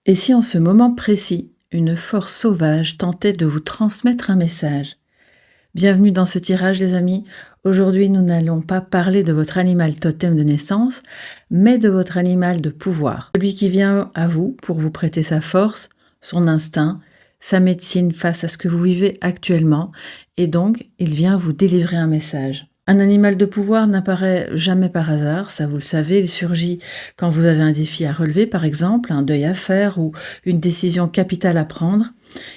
Et si en ce moment précis, une force sauvage tentait de vous transmettre un message? Bienvenue dans ce tirage les amis. Aujourd'hui nous n'allons pas parler de votre animal totem de naissance, mais de votre animal de pouvoir. Celui qui vient à vous pour vous prêter sa force, son instinct, sa médecine face à ce que vous vivez actuellement, et donc il vient vous délivrer un message. Un animal de pouvoir n'apparaît jamais par hasard, ça vous le savez, il surgit quand vous avez un défi à relever par exemple, un deuil à faire ou une décision capitale à prendre.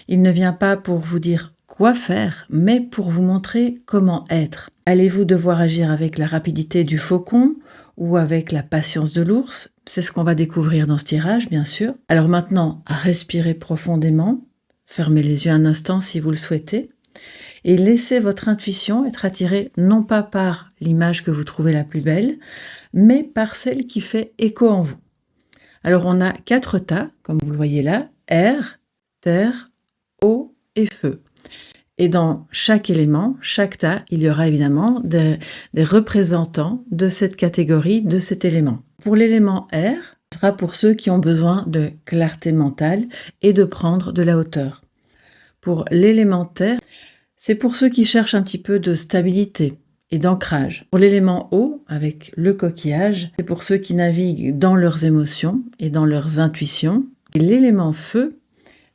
Il ne vient pas pour vous dire quoi faire, mais pour vous montrer comment être. Allez-vous devoir agir avec la rapidité du faucon ou avec la patience de l'ours? C'est ce qu'on va découvrir dans ce tirage, bien sûr. Alors maintenant, respirez profondément, fermez les yeux un instant si vous le souhaitez, et laissez votre intuition être attirée non pas par l'image que vous trouvez la plus belle, mais par celle qui fait écho en vous. Alors on a 4 tas, comme vous le voyez là, air, terre, eau et feu. Et dans chaque élément, chaque tas, il y aura évidemment des représentants de cette catégorie, de cet élément. Pour l'élément air, ce sera pour ceux qui ont besoin de clarté mentale et de prendre de la hauteur. Pour l'élément terre, c'est pour ceux qui cherchent un petit peu de stabilité et d'ancrage. Pour l'élément eau, avec le coquillage, c'est pour ceux qui naviguent dans leurs émotions et dans leurs intuitions. Et l'élément feu,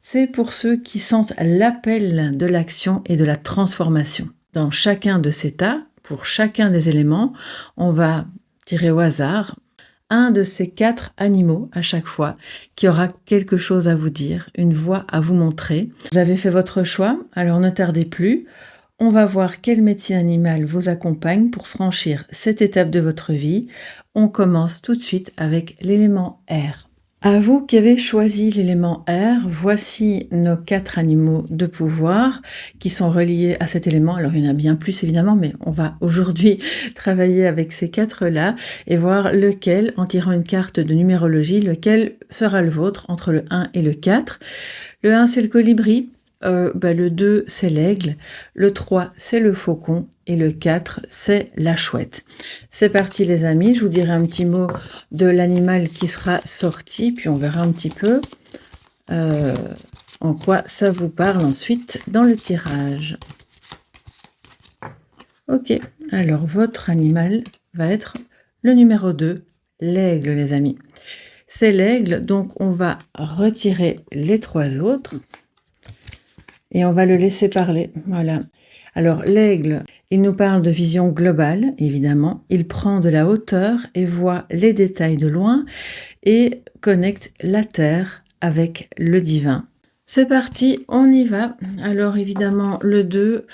c'est pour ceux qui sentent l'appel de l'action et de la transformation. Dans chacun de ces tas, pour chacun des éléments, on va tirer au hasard un de ces 4 animaux à chaque fois qui aura quelque chose à vous dire, une voix à vous montrer. Vous avez fait votre choix, alors ne tardez plus. On va voir quel métier animal vous accompagne pour franchir cette étape de votre vie. On commence tout de suite avec l'élément air. À vous qui avez choisi l'élément air, voici nos 4 animaux de pouvoir qui sont reliés à cet élément. Alors il y en a bien plus évidemment, mais on va aujourd'hui travailler avec ces 4-là et voir lequel, en tirant une carte de numérologie, lequel sera le vôtre entre le 1 et le 4. Le 1 c'est le colibri, le 2 c'est l'aigle, le 3 c'est le faucon et le 4 c'est la chouette. C'est parti les amis, je vous dirai un petit mot de l'animal qui sera sorti, puis on verra un petit peu en quoi ça vous parle ensuite dans le tirage. Ok, alors votre animal va être le numéro 2, l'aigle les amis. C'est l'aigle, donc on va retirer les 3 autres. Et on va le laisser parler, voilà. Alors l'aigle, il nous parle de vision globale, évidemment. Il prend de la hauteur et voit les détails de loin et connecte la terre avec le divin. C'est parti, on y va. Alors évidemment, le 2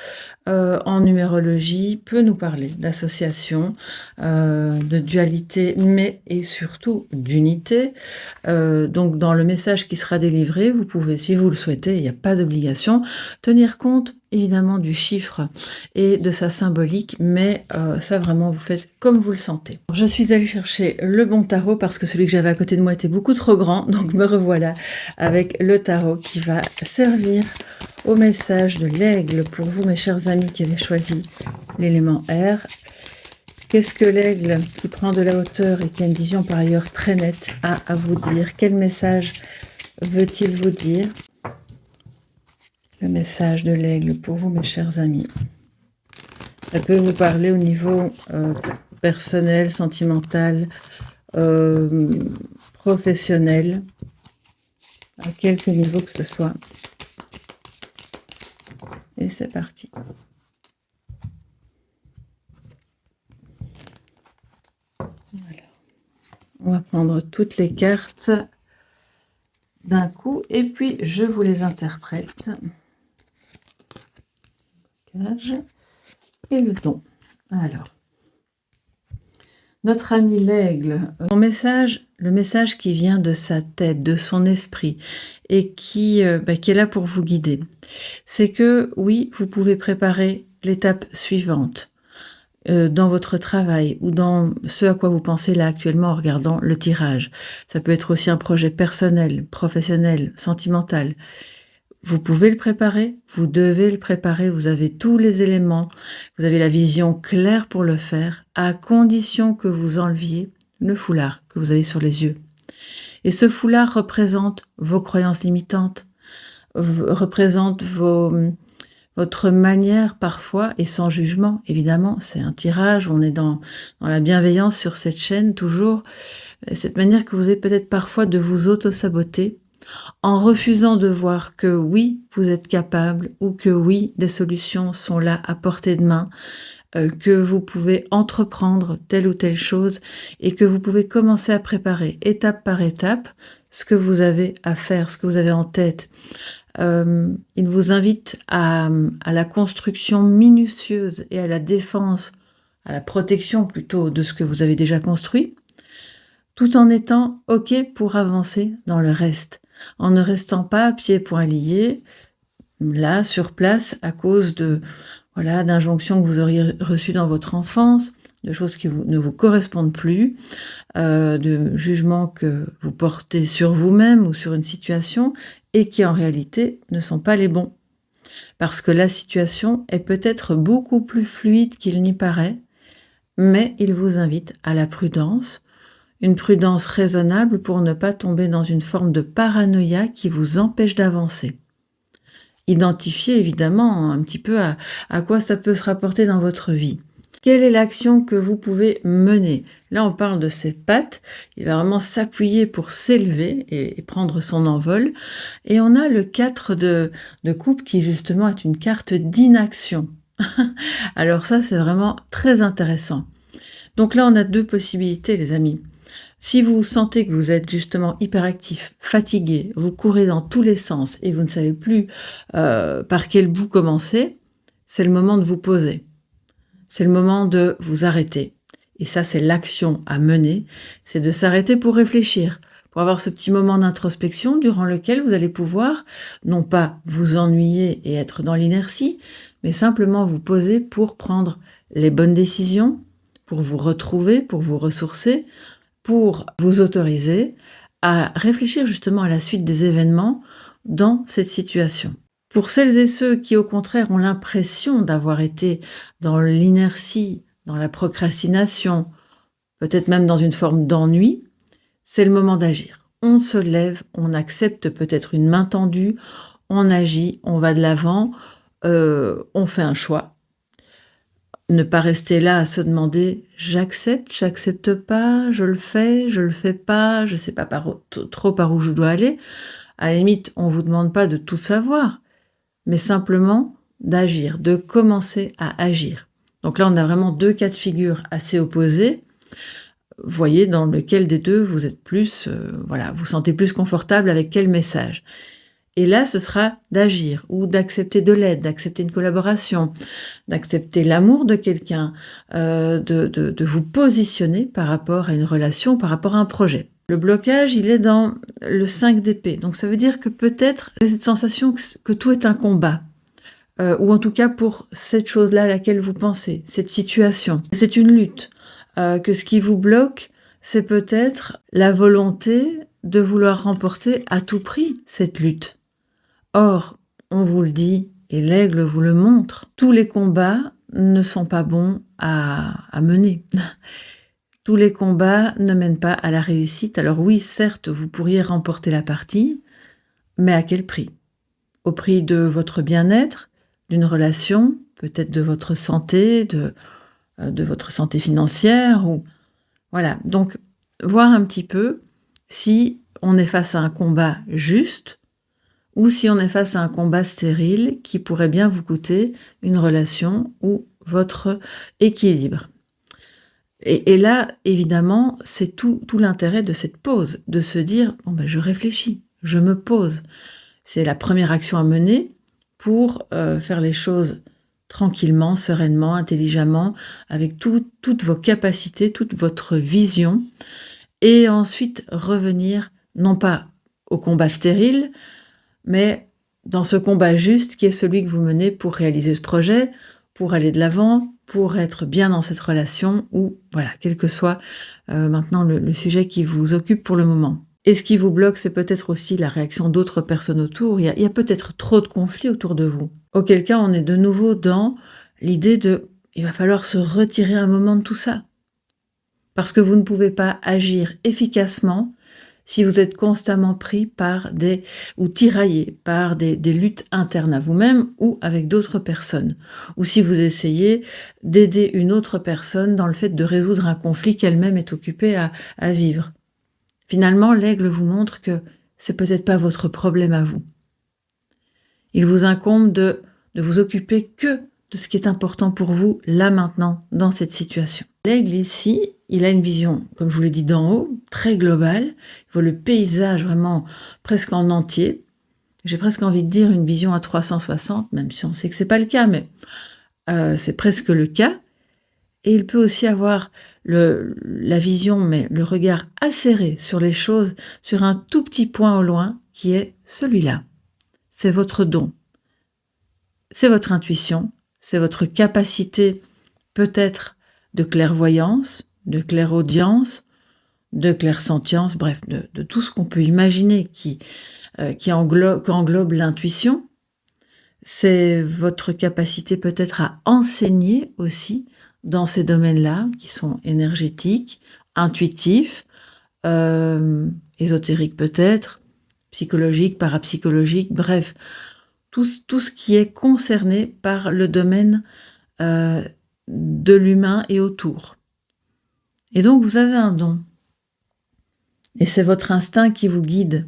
en numérologie peut nous parler d'association, de dualité, mais et surtout d'unité. Donc dans le message qui sera délivré, vous pouvez, si vous le souhaitez, il n'y a pas d'obligation, tenir compte évidemment du chiffre et de sa symbolique, mais ça vraiment vous faites comme vous le sentez. Je suis allée chercher le bon tarot parce que celui que j'avais à côté de moi était beaucoup trop grand, donc me revoilà avec le tarot qui va servir au message de l'aigle pour vous mes chers amis qui avez choisi l'élément air. Qu'est-ce que l'aigle qui prend de la hauteur et qui a une vision par ailleurs très nette a à vous dire? Quel message veut-il vous dire? Le message de l'aigle pour vous mes chers amis. Ça peut vous parler au niveau personnel, sentimental, professionnel, à quelque niveau que ce soit. Et c'est parti. Voilà. On va prendre toutes les cartes d'un coup et puis je vous les interprète. Et le don. Alors, notre ami l'aigle, le message qui vient de sa tête, de son esprit et qui est là pour vous guider, c'est que oui, vous pouvez préparer l'étape suivante dans votre travail ou dans ce à quoi vous pensez là actuellement en regardant le tirage. Ça peut être aussi un projet personnel, professionnel, sentimental. Vous pouvez le préparer, vous devez le préparer, vous avez tous les éléments, vous avez la vision claire pour le faire, à condition que vous enleviez le foulard que vous avez sur les yeux Et ce foulard représente vos croyances limitantes, représente votre manière parfois, et sans jugement, évidemment, c'est un tirage, on est dans la bienveillance sur cette chaîne toujours, cette manière que vous avez peut-être parfois de vous auto-saboter, en refusant de voir que oui, vous êtes capable, ou que oui, des solutions sont là à portée de main, que vous pouvez entreprendre telle ou telle chose et que vous pouvez commencer à préparer étape par étape ce que vous avez à faire, ce que vous avez en tête. Il vous invite à la construction minutieuse et à la défense, à la protection plutôt de ce que vous avez déjà construit, tout en étant OK pour avancer dans le reste, en ne restant pas pieds poings liés, là, sur place, à cause d'injonctions que vous auriez reçues dans votre enfance, de choses qui ne vous correspondent plus, de jugements que vous portez sur vous-même ou sur une situation et qui en réalité ne sont pas les bons. Parce que la situation est peut-être beaucoup plus fluide qu'il n'y paraît, mais il vous invite à la prudence, une prudence raisonnable pour ne pas tomber dans une forme de paranoïa qui vous empêche d'avancer. Identifiez évidemment un petit peu à quoi ça peut se rapporter dans votre vie. Quelle est l'action que vous pouvez mener? Là, on parle de ses pattes. Il va vraiment s'appuyer pour s'élever et prendre son envol. Et on a le 4 de coupe qui, justement, est une carte d'inaction. Alors ça, c'est vraiment très intéressant. Donc là, on a 2 possibilités, les amis. Si vous sentez que vous êtes justement hyperactif, fatigué, vous courez dans tous les sens et vous ne savez plus par quel bout commencer, c'est le moment de vous poser. C'est le moment de vous arrêter. Et ça, c'est l'action à mener, c'est de s'arrêter pour réfléchir, pour avoir ce petit moment d'introspection durant lequel vous allez pouvoir, non pas vous ennuyer et être dans l'inertie, mais simplement vous poser pour prendre les bonnes décisions, pour vous retrouver, pour vous ressourcer, pour vous autoriser à réfléchir justement à la suite des événements dans cette situation. Pour celles et ceux qui, au contraire, ont l'impression d'avoir été dans l'inertie, dans la procrastination, peut-être même dans une forme d'ennui, c'est le moment d'agir. On se lève, on accepte peut-être une main tendue, on agit, on va de l'avant, on fait un choix. Ne pas rester là à se demander « j'accepte pas, je le fais pas, je sais pas trop par où je dois aller ». À la limite, on vous demande pas de tout savoir, mais simplement d'agir, de commencer à agir. Donc là, on a vraiment 2 cas de figure assez opposés. Voyez dans lequel des 2 vous êtes plus, vous sentez plus confortable avec quel message. Et là, ce sera d'agir ou d'accepter de l'aide, d'accepter une collaboration, d'accepter l'amour de quelqu'un, de vous positionner par rapport à une relation, par rapport à un projet. Le blocage, il est dans le 5 d'épée. Donc ça veut dire que peut-être cette sensation que tout est un combat, ou en tout cas pour cette chose-là à laquelle vous pensez, cette situation. C'est une lutte, que ce qui vous bloque, c'est peut-être la volonté de vouloir remporter à tout prix cette lutte. Or, on vous le dit, et l'aigle vous le montre, tous les combats ne sont pas bons à mener. Tous les combats ne mènent pas à la réussite. Alors oui, certes, vous pourriez remporter la partie, mais à quel prix? Au prix de votre bien-être, d'une relation, peut-être de votre santé, de votre santé financière, ou voilà. Donc, voir un petit peu si on est face à un combat juste, ou si on est face à un combat stérile qui pourrait bien vous coûter une relation ou votre équilibre. Et là, évidemment, c'est tout l'intérêt de cette pause, de se dire « je réfléchis, je me pose ». C'est la première action à mener pour faire les choses tranquillement, sereinement, intelligemment, avec toutes vos capacités, toute votre vision, et ensuite revenir, non pas au combat stérile, mais dans ce combat juste qui est celui que vous menez pour réaliser ce projet, pour aller de l'avant, pour être bien dans cette relation, ou voilà, quel que soit maintenant le sujet qui vous occupe pour le moment. Et ce qui vous bloque, c'est peut-être aussi la réaction d'autres personnes autour. Il y a peut-être trop de conflits autour de vous. Auquel cas, on est de nouveau dans l'idée il va falloir se retirer un moment de tout ça. Parce que vous ne pouvez pas agir efficacement si vous êtes constamment pris par ou tiraillé par des luttes internes à vous-même ou avec d'autres personnes, ou si vous essayez d'aider une autre personne dans le fait de résoudre un conflit qu'elle-même est occupée à vivre. Finalement, l'aigle vous montre que c'est peut-être pas votre problème à vous. Il vous incombe de vous occuper que de ce qui est important pour vous, là, maintenant, dans cette situation. L'aigle, ici, il a une vision, comme je vous l'ai dit d'en haut, très globale. Il voit le paysage vraiment presque en entier. J'ai presque envie de dire une vision à 360, même si on sait que c'est pas le cas, mais c'est presque le cas. Et il peut aussi avoir la vision, mais le regard acéré sur les choses, sur un tout petit point au loin, qui est celui-là. C'est votre don. C'est votre intuition, c'est votre capacité peut-être de clairvoyance, de clairaudience, de clairsentience, bref, de tout ce qu'on peut imaginer qui englobe l'intuition. C'est votre capacité peut-être à enseigner aussi dans ces domaines-là, qui sont énergétiques, intuitifs, ésotériques peut-être, psychologiques, parapsychologiques, bref, tout ce qui est concerné par le domaine de l'humain et autour. Et donc, vous avez un don. Et c'est votre instinct qui vous guide.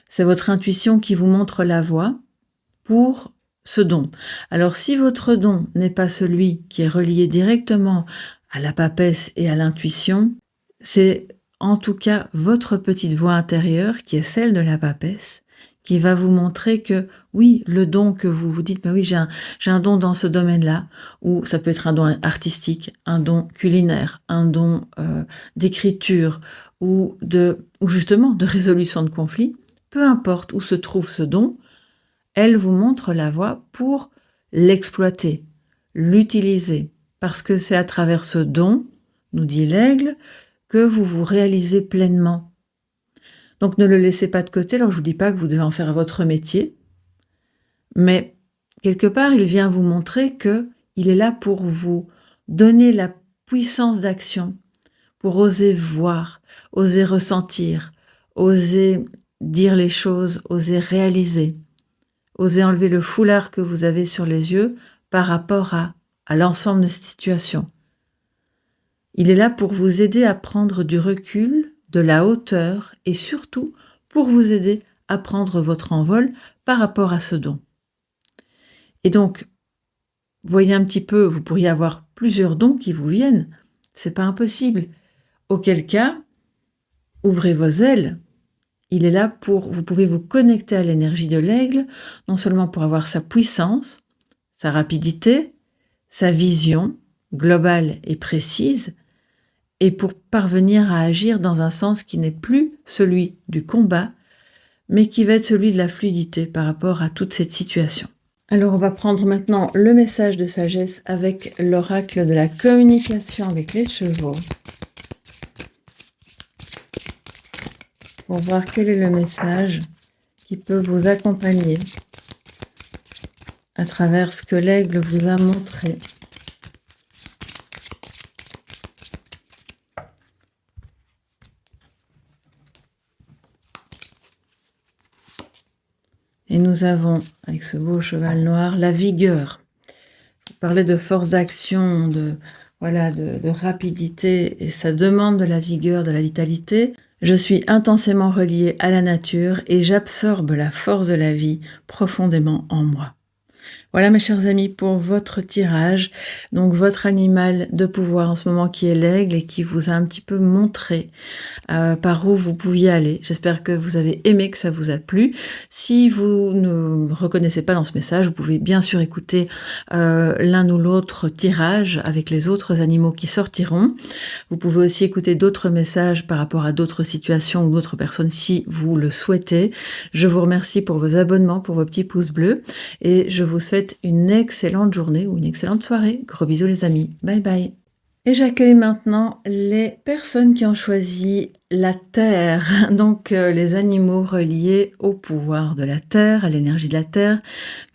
C'est votre intuition qui vous montre la voie pour ce don. Alors, si votre don n'est pas celui qui est relié directement à la papesse et à l'intuition, c'est en tout cas votre petite voix intérieure, qui est celle de la papesse, qui va vous montrer que oui, le don que vous vous dites, mais oui, j'ai un don dans ce domaine-là, ou ça peut être un don artistique, un don culinaire, un don d'écriture, ou justement de résolution de conflits, peu importe où se trouve ce don, elle vous montre la voie pour l'exploiter, l'utiliser, parce que c'est à travers ce don, nous dit l'aigle, que vous vous réalisez pleinement. Donc ne le laissez pas de côté. Alors je vous dis pas que vous devez en faire votre métier, mais quelque part il vient vous montrer que il est là pour vous donner la puissance d'action, pour oser voir, oser ressentir, oser dire les choses, oser réaliser, oser enlever le foulard que vous avez sur les yeux par rapport à l'ensemble de cette situation. Il est là pour vous aider à prendre du recul, de la hauteur et surtout pour vous aider à prendre votre envol par rapport à ce don. Et donc, voyez un petit peu, vous pourriez avoir plusieurs dons qui vous viennent, c'est pas impossible. Auquel cas, ouvrez vos ailes. Il est là vous pouvez vous connecter à l'énergie de l'aigle, non seulement pour avoir sa puissance, sa rapidité, sa vision globale et précise, et pour parvenir à agir dans un sens qui n'est plus celui du combat, mais qui va être celui de la fluidité par rapport à toute cette situation. Alors on va prendre maintenant le message de sagesse avec l'oracle de la communication avec les chevaux. Pour voir quel est le message qui peut vous accompagner à travers ce que l'aigle vous a montré. Et nous avons, avec ce beau cheval noir, la vigueur. Je parlais de force d'action, de rapidité, et ça demande de la vigueur, de la vitalité. Je suis intensément reliée à la nature et j'absorbe la force de la vie profondément en moi. Voilà mes chers amis pour votre tirage, donc votre animal de pouvoir en ce moment qui est l'aigle et qui vous a un petit peu montré par où vous pouviez aller. J'espère que vous avez aimé, que ça vous a plu. Si vous ne reconnaissez pas dans ce message, vous pouvez bien sûr écouter l'un ou l'autre tirage avec les autres animaux qui sortiront. Vous pouvez aussi écouter d'autres messages par rapport à d'autres situations ou d'autres personnes si vous le souhaitez. Je vous remercie pour vos abonnements, pour vos petits pouces bleus et je vous souhaite une excellente journée ou une excellente soirée. Gros bisous les amis. Bye bye. Et j'accueille maintenant les personnes qui ont choisi la terre, donc les animaux reliés au pouvoir de la terre, à l'énergie de la terre,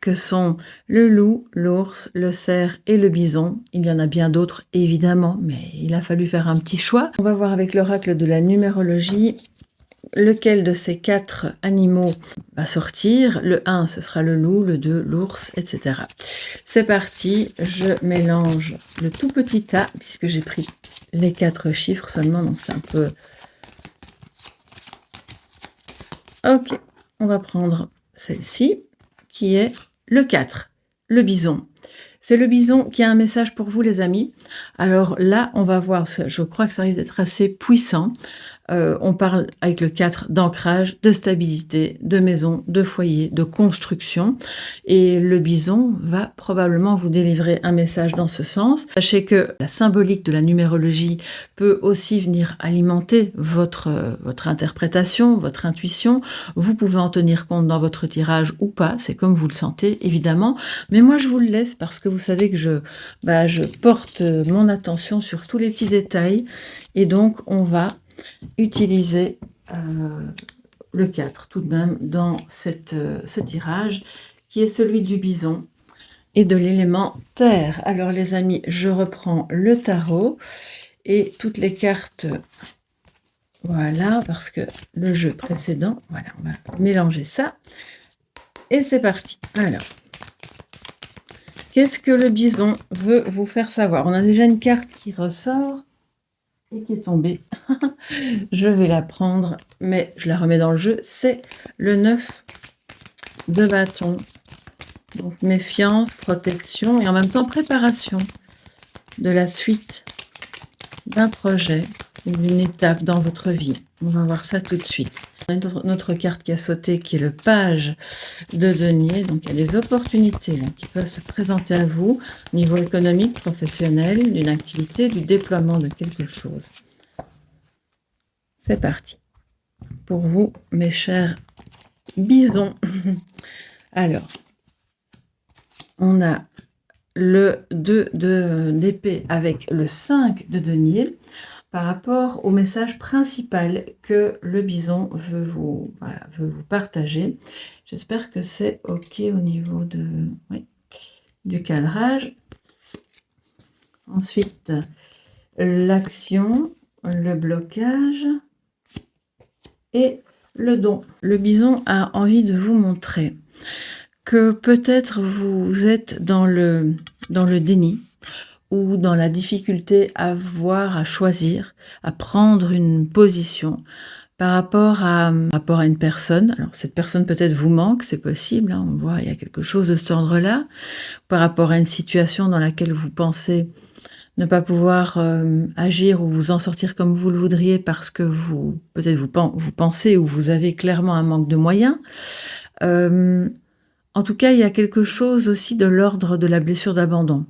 que sont le loup, l'ours, le cerf et le bison. Il y en a bien d'autres évidemment, mais il a fallu faire un petit choix. On va voir avec l'oracle de la numérologie lequel de ces 4 animaux va sortir. Le 1, ce sera le loup, le 2, l'ours, etc. C'est parti, je mélange le tout petit tas, puisque j'ai pris les 4 chiffres seulement, donc c'est un peu... Ok, on va prendre celle-ci, qui est le 4, le bison. C'est le bison qui a un message pour vous, les amis. Alors là, on va voir, je crois que ça risque d'être assez puissant. On parle avec le 4 d'ancrage, de stabilité, de maison, de foyer, de construction. Et le bison va probablement vous délivrer un message dans ce sens. Sachez que la symbolique de la numérologie peut aussi venir alimenter votre interprétation, votre intuition. Vous pouvez en tenir compte dans votre tirage ou pas, c'est comme vous le sentez, évidemment. Mais moi, je vous le laisse parce que vous savez que je porte mon attention sur tous les petits détails. Et donc, on va utiliser le 4 tout de même dans ce tirage qui est celui du bison et de l'élément terre. Alors les amis, je reprends le tarot et toutes les cartes, voilà, parce que le jeu précédent, voilà, on va mélanger ça et c'est parti. Alors, qu'est-ce que le bison veut vous faire savoir? On a déjà une carte qui ressort et qui est tombée. Je vais la prendre, mais je la remets dans le jeu. C'est le 9 de bâton. Donc méfiance, protection et en même temps préparation de la suite d'un projet ou d'une étape dans votre vie. On va voir ça tout de suite. On a une autre carte qui a sauté qui est le page de denier. Donc il y a des opportunités là, qui peuvent se présenter à vous au niveau économique, professionnel, d'une activité, du déploiement de quelque chose. C'est parti. Pour vous, mes chers bisons. Alors, on a le 2 d'épée avec le 5 de denier par rapport au message principal que le bison veut vous partager. J'espère que c'est OK au niveau du cadrage. Ensuite, l'action, le blocage et le don. Le bison a envie de vous montrer que peut-être vous êtes dans le déni ou dans la difficulté à choisir, à prendre une position par rapport à une personne. Alors cette personne peut-être vous manque, c'est possible, hein, on voit il y a quelque chose de cet ordre-là, par rapport à une situation dans laquelle vous pensez ne pas pouvoir agir ou vous en sortir comme vous le voudriez parce que peut-être vous pensez ou vous avez clairement un manque de moyens. En tout cas, il y a quelque chose aussi de l'ordre de la blessure d'abandon.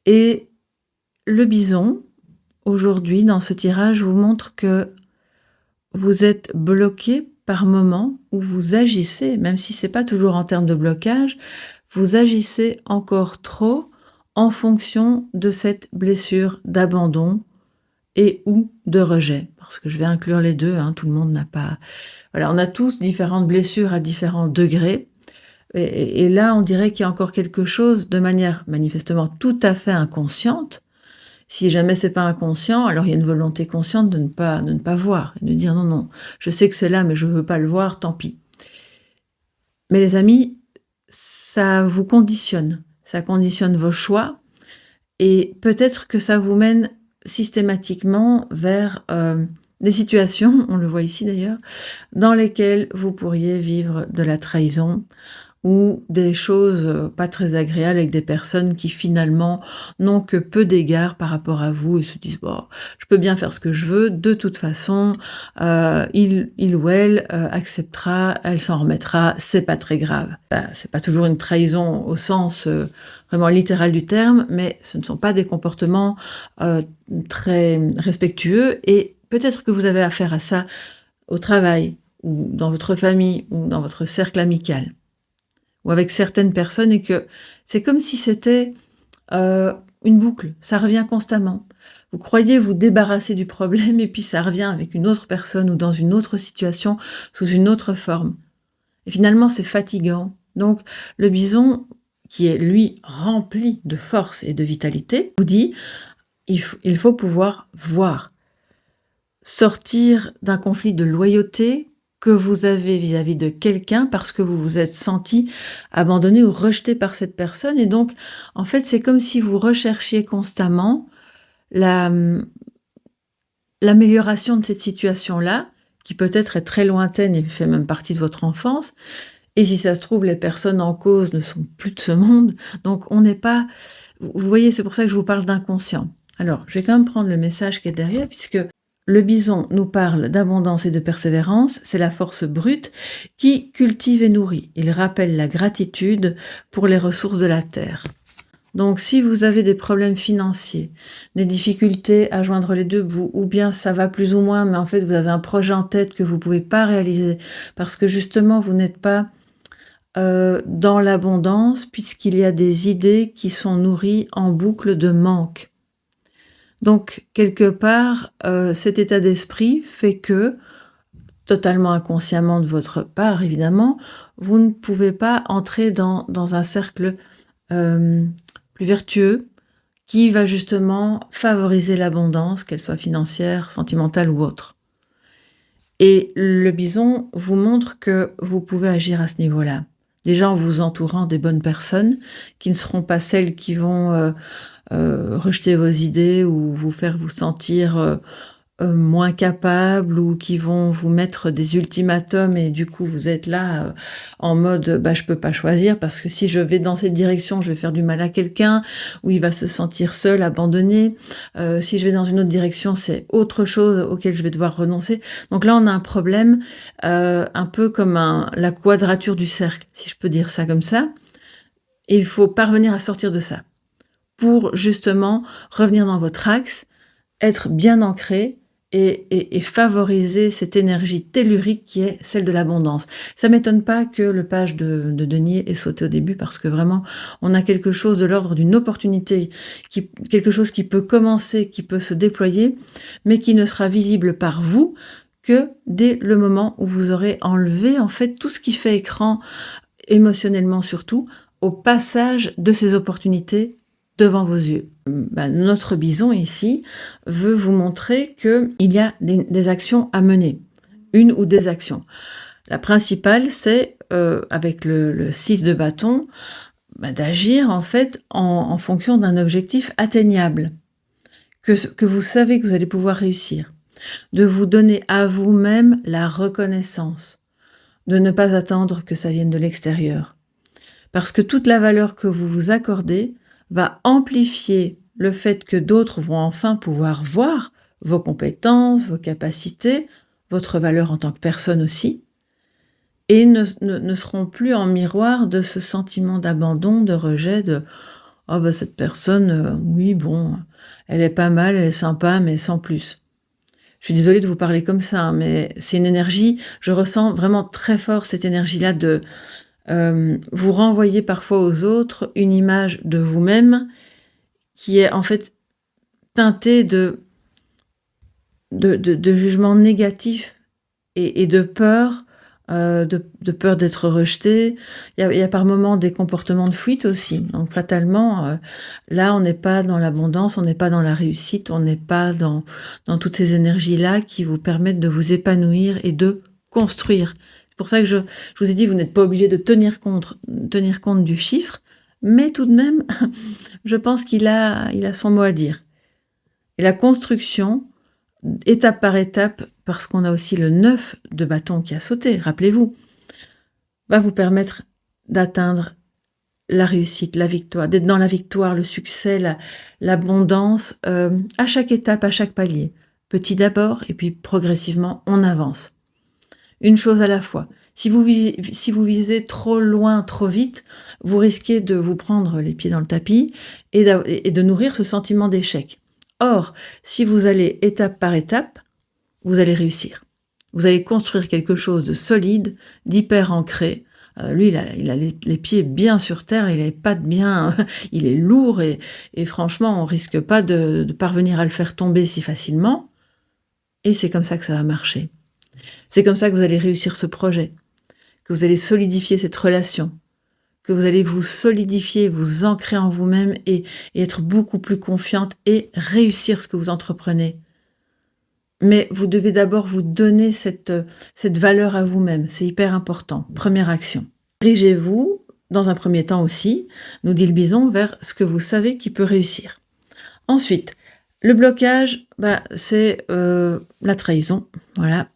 Et le bison, aujourd'hui, dans ce tirage, vous montre que vous êtes bloqué par moment où vous agissez, même si ce n'est pas toujours en termes de blocage, vous agissez encore trop en fonction de cette blessure d'abandon et ou de rejet. Parce que je vais inclure les deux, hein, tout le monde n'a pas... Voilà, on a tous différentes blessures à différents degrés. Et là, on dirait qu'il y a encore quelque chose de manière manifestement tout à fait inconsciente. Si jamais c'est pas inconscient, alors il y a une volonté consciente de ne pas voir, et de dire non, non, je sais que c'est là, mais je veux pas le voir, tant pis. Mais les amis, ça vous conditionne, ça conditionne vos choix, et peut-être que ça vous mène systématiquement vers des situations, on le voit ici d'ailleurs, dans lesquelles vous pourriez vivre de la trahison, ou des choses pas très agréables avec des personnes qui finalement n'ont que peu d'égards par rapport à vous et se disent bon, je peux bien faire ce que je veux, de toute façon, il ou elle acceptera, elle s'en remettra, c'est pas très grave. C'est pas toujours une trahison au sens vraiment littéral du terme, mais ce ne sont pas des comportements très respectueux et peut-être que vous avez affaire à ça au travail ou dans votre famille ou dans votre cercle amical ou avec certaines personnes, et que c'est comme si c'était une boucle, ça revient constamment. Vous croyez vous débarrasser du problème et puis ça revient avec une autre personne ou dans une autre situation, sous une autre forme. Et finalement, c'est fatigant. Donc, le bison, qui est lui rempli de force et de vitalité, vous dit il faut pouvoir voir. sortir d'un conflit de loyauté que vous avez vis-à-vis de quelqu'un parce que vous vous êtes senti abandonné ou rejeté par cette personne et donc en fait, c'est comme si vous recherchiez constamment la, l'amélioration de cette situation-là, qui peut-être est très lointaine et fait même partie de votre enfance et si ça se trouve, les personnes en cause ne sont plus de ce monde, donc on n'est pas vous voyez, c'est pour ça que je vous parle d'inconscient. Alors, je vais quand même prendre le message qui est derrière puisque le bison nous parle d'abondance et de persévérance, c'est la force brute qui cultive et nourrit. Il rappelle la gratitude pour les ressources de la terre. Donc si vous avez des problèmes financiers, des difficultés à joindre les deux bouts, ou bien ça va plus ou moins, mais en fait vous avez un projet en tête que vous ne pouvez pas réaliser parce que justement vous n'êtes pas dans l'abondance puisqu'il y a des idées qui sont nourries en boucle de manque. Donc, quelque part, cet état d'esprit fait que, totalement inconsciemment de votre part, évidemment, vous ne pouvez pas entrer dans un cercle plus vertueux qui va justement favoriser l'abondance, qu'elle soit financière, sentimentale ou autre. Et le bison vous montre que vous pouvez agir à ce niveau-là. Déjà en vous entourant des bonnes personnes qui ne seront pas celles qui vont rejeter vos idées ou vous faire vous sentir moins capable ou qui vont vous mettre des ultimatums et du coup vous êtes là en mode bah, je peux pas choisir parce que si je vais dans cette direction je vais faire du mal à quelqu'un ou il va se sentir seul, abandonné. Si je vais dans une autre direction c'est autre chose auquel je vais devoir renoncer. Donc là on a un problème un peu comme la quadrature du cercle, si je peux dire ça comme ça. Et il faut parvenir à sortir de ça pour justement revenir dans votre axe, être bien ancré et favoriser cette énergie tellurique qui est celle de l'abondance. Ça ne m'étonne pas que le page de denier ait sauté au début parce que vraiment, on a quelque chose de l'ordre d'une opportunité, quelque chose qui peut commencer, qui peut se déployer, mais qui ne sera visible par vous que dès le moment où vous aurez enlevé en fait tout ce qui fait écran, émotionnellement surtout, au passage de ces opportunités devant vos yeux. Notre bison ici veut vous montrer qu'il y a des actions à mener, une ou des actions. La principale, c'est, avec le 6 de bâton, d'agir en fait en fonction d'un objectif atteignable, que vous savez que vous allez pouvoir réussir, de vous donner à vous-même la reconnaissance, de ne pas attendre que ça vienne de l'extérieur. Parce que toute la valeur que vous vous accordez va amplifier le fait que d'autres vont enfin pouvoir voir vos compétences, vos capacités, votre valeur en tant que personne aussi, et ne seront plus en miroir de ce sentiment d'abandon, de rejet, de « Oh ben cette personne, oui bon, elle est pas mal, elle est sympa, mais sans plus ». Je suis désolée de vous parler comme ça, hein, mais c'est une énergie, je ressens vraiment très fort cette énergie-là de vous renvoyer parfois aux autres une image de vous-même qui est en fait teintée de jugements négatifs et de peur, de peur d'être rejeté. Il y a par moments des comportements de fuite aussi. Donc fatalement, là, on n'est pas dans l'abondance, on n'est pas dans la réussite, on n'est pas dans toutes ces énergies-là qui vous permettent de vous épanouir et de construire. C'est pour ça que je vous ai dit, vous n'êtes pas obligé de tenir compte du chiffre, mais tout de même, je pense qu'il a son mot à dire. Et la construction, étape par étape, parce qu'on a aussi le 9 de bâton qui a sauté, rappelez-vous, va vous permettre d'atteindre la réussite, la victoire, d'être dans la victoire, le succès, l'abondance, à chaque étape, à chaque palier. Petit d'abord, et puis progressivement, on avance. Une chose à la fois. Si vous visez trop loin, trop vite, vous risquez de vous prendre les pieds dans le tapis et de nourrir ce sentiment d'échec. Or, si vous allez étape par étape, vous allez réussir. Vous allez construire quelque chose de solide, d'hyper ancré. Lui, il a les pieds bien sur terre, il a les pattes bien, il est lourd et franchement, on risque pas de parvenir à le faire tomber si facilement. Et c'est comme ça que ça va marcher. C'est comme ça que vous allez réussir ce projet, que vous allez solidifier cette relation, que vous allez vous solidifier, vous ancrer en vous-même et être beaucoup plus confiante et réussir ce que vous entreprenez. Mais vous devez d'abord vous donner cette valeur à vous-même. C'est hyper important. Première action. Dirigez-vous, dans un premier temps aussi, nous dit le bison, vers ce que vous savez qui peut réussir. Ensuite, le blocage, c'est la trahison. Voilà.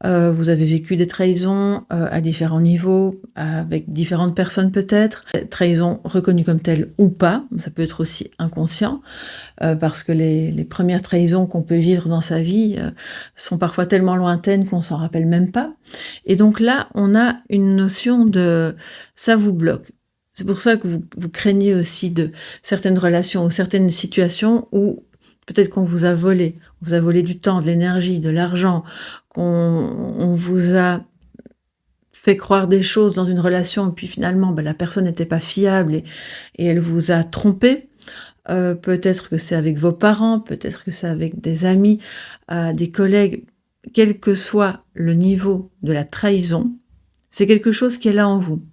Vous avez vécu des trahisons à différents niveaux, avec différentes personnes peut-être. Trahison reconnue comme telle ou pas, ça peut être aussi inconscient, parce que les premières trahisons qu'on peut vivre dans sa vie sont parfois tellement lointaines qu'on s'en rappelle même pas. Et donc là, on a une notion de « ça vous bloque ». C'est pour ça que vous craignez aussi de certaines relations ou certaines situations où peut-être qu'on vous a volé. On vous a volé du temps, de l'énergie, de l'argent, qu'on vous a fait croire des choses dans une relation et puis finalement la personne n'était pas fiable et elle vous a trompé. Peut-être que c'est avec vos parents, peut-être que c'est avec des amis, des collègues. Quel que soit le niveau de la trahison, c'est quelque chose qui est là en vous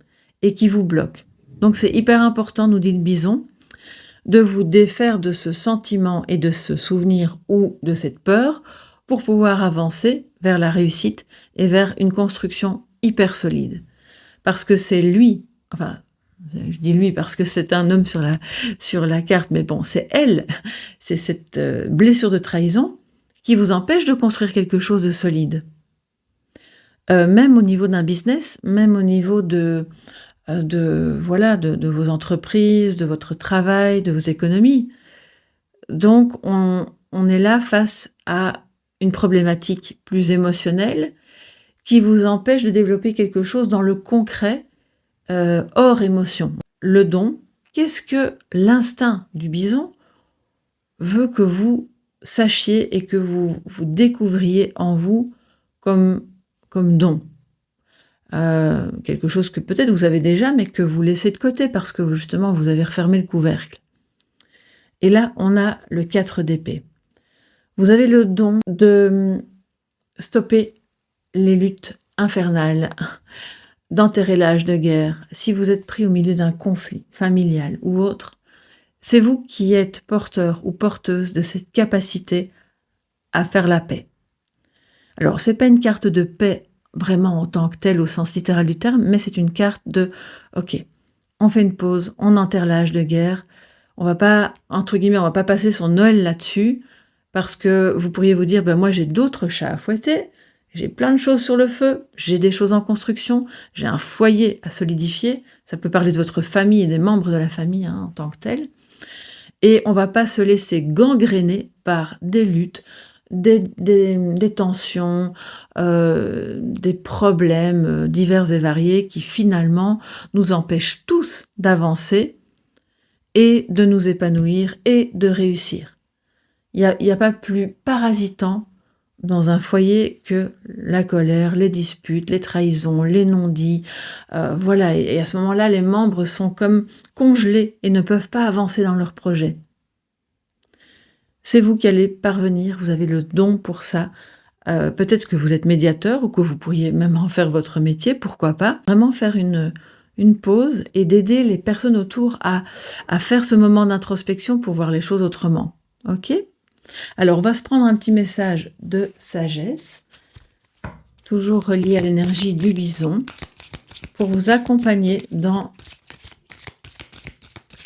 et qui vous bloque. Donc c'est hyper important, nous dit le bison, de vous défaire de ce sentiment et de ce souvenir ou de cette peur pour pouvoir avancer vers la réussite et vers une construction hyper solide. Parce que c'est lui, enfin, je dis lui parce que c'est un homme sur la carte, mais bon, c'est elle, c'est cette blessure de trahison qui vous empêche de construire quelque chose de solide. Même au niveau d'un business, même au niveau de vos entreprises, de votre travail, de vos économies. Donc, on est là face à une problématique plus émotionnelle qui vous empêche de développer quelque chose dans le concret, hors émotion. Le don, qu'est-ce que l'instinct du bison veut que vous sachiez et que vous découvriez en vous comme don? Quelque chose que peut-être vous avez déjà, mais que vous laissez de côté parce que justement vous avez refermé le couvercle. Et là, on a le 4 d'épée. Vous avez le don de stopper les luttes infernales, d'enterrer l'âge de guerre. Si vous êtes pris au milieu d'un conflit familial ou autre, c'est vous qui êtes porteur ou porteuse de cette capacité à faire la paix. Alors, c'est pas une carte de paix vraiment en tant que telle au sens littéral du terme, mais c'est une carte de « ok, on fait une pause, on enterre l'âge de guerre, on va pas, entre guillemets, on va pas passer son Noël là-dessus, parce que vous pourriez vous dire, moi j'ai d'autres chats à fouetter, j'ai plein de choses sur le feu, j'ai des choses en construction, j'ai un foyer à solidifier, ça peut parler de votre famille et des membres de la famille en tant que tel, et on va pas se laisser gangréner par des luttes, des tensions, des problèmes divers et variés qui finalement nous empêchent tous d'avancer et de nous épanouir et de réussir. Il y a pas plus parasitant dans un foyer que la colère, les disputes, les trahisons, les non-dits. Voilà, et à ce moment-là, les membres sont comme congelés et ne peuvent pas avancer dans leur projet. C'est vous qui allez parvenir, vous avez le don pour ça. Peut-être que vous êtes médiateur ou que vous pourriez même en faire votre métier, pourquoi pas. Vraiment faire une pause et d'aider les personnes autour à faire ce moment d'introspection pour voir les choses autrement. Ok ? Alors, on va se prendre un petit message de sagesse, toujours relié à l'énergie du bison, pour vous accompagner dans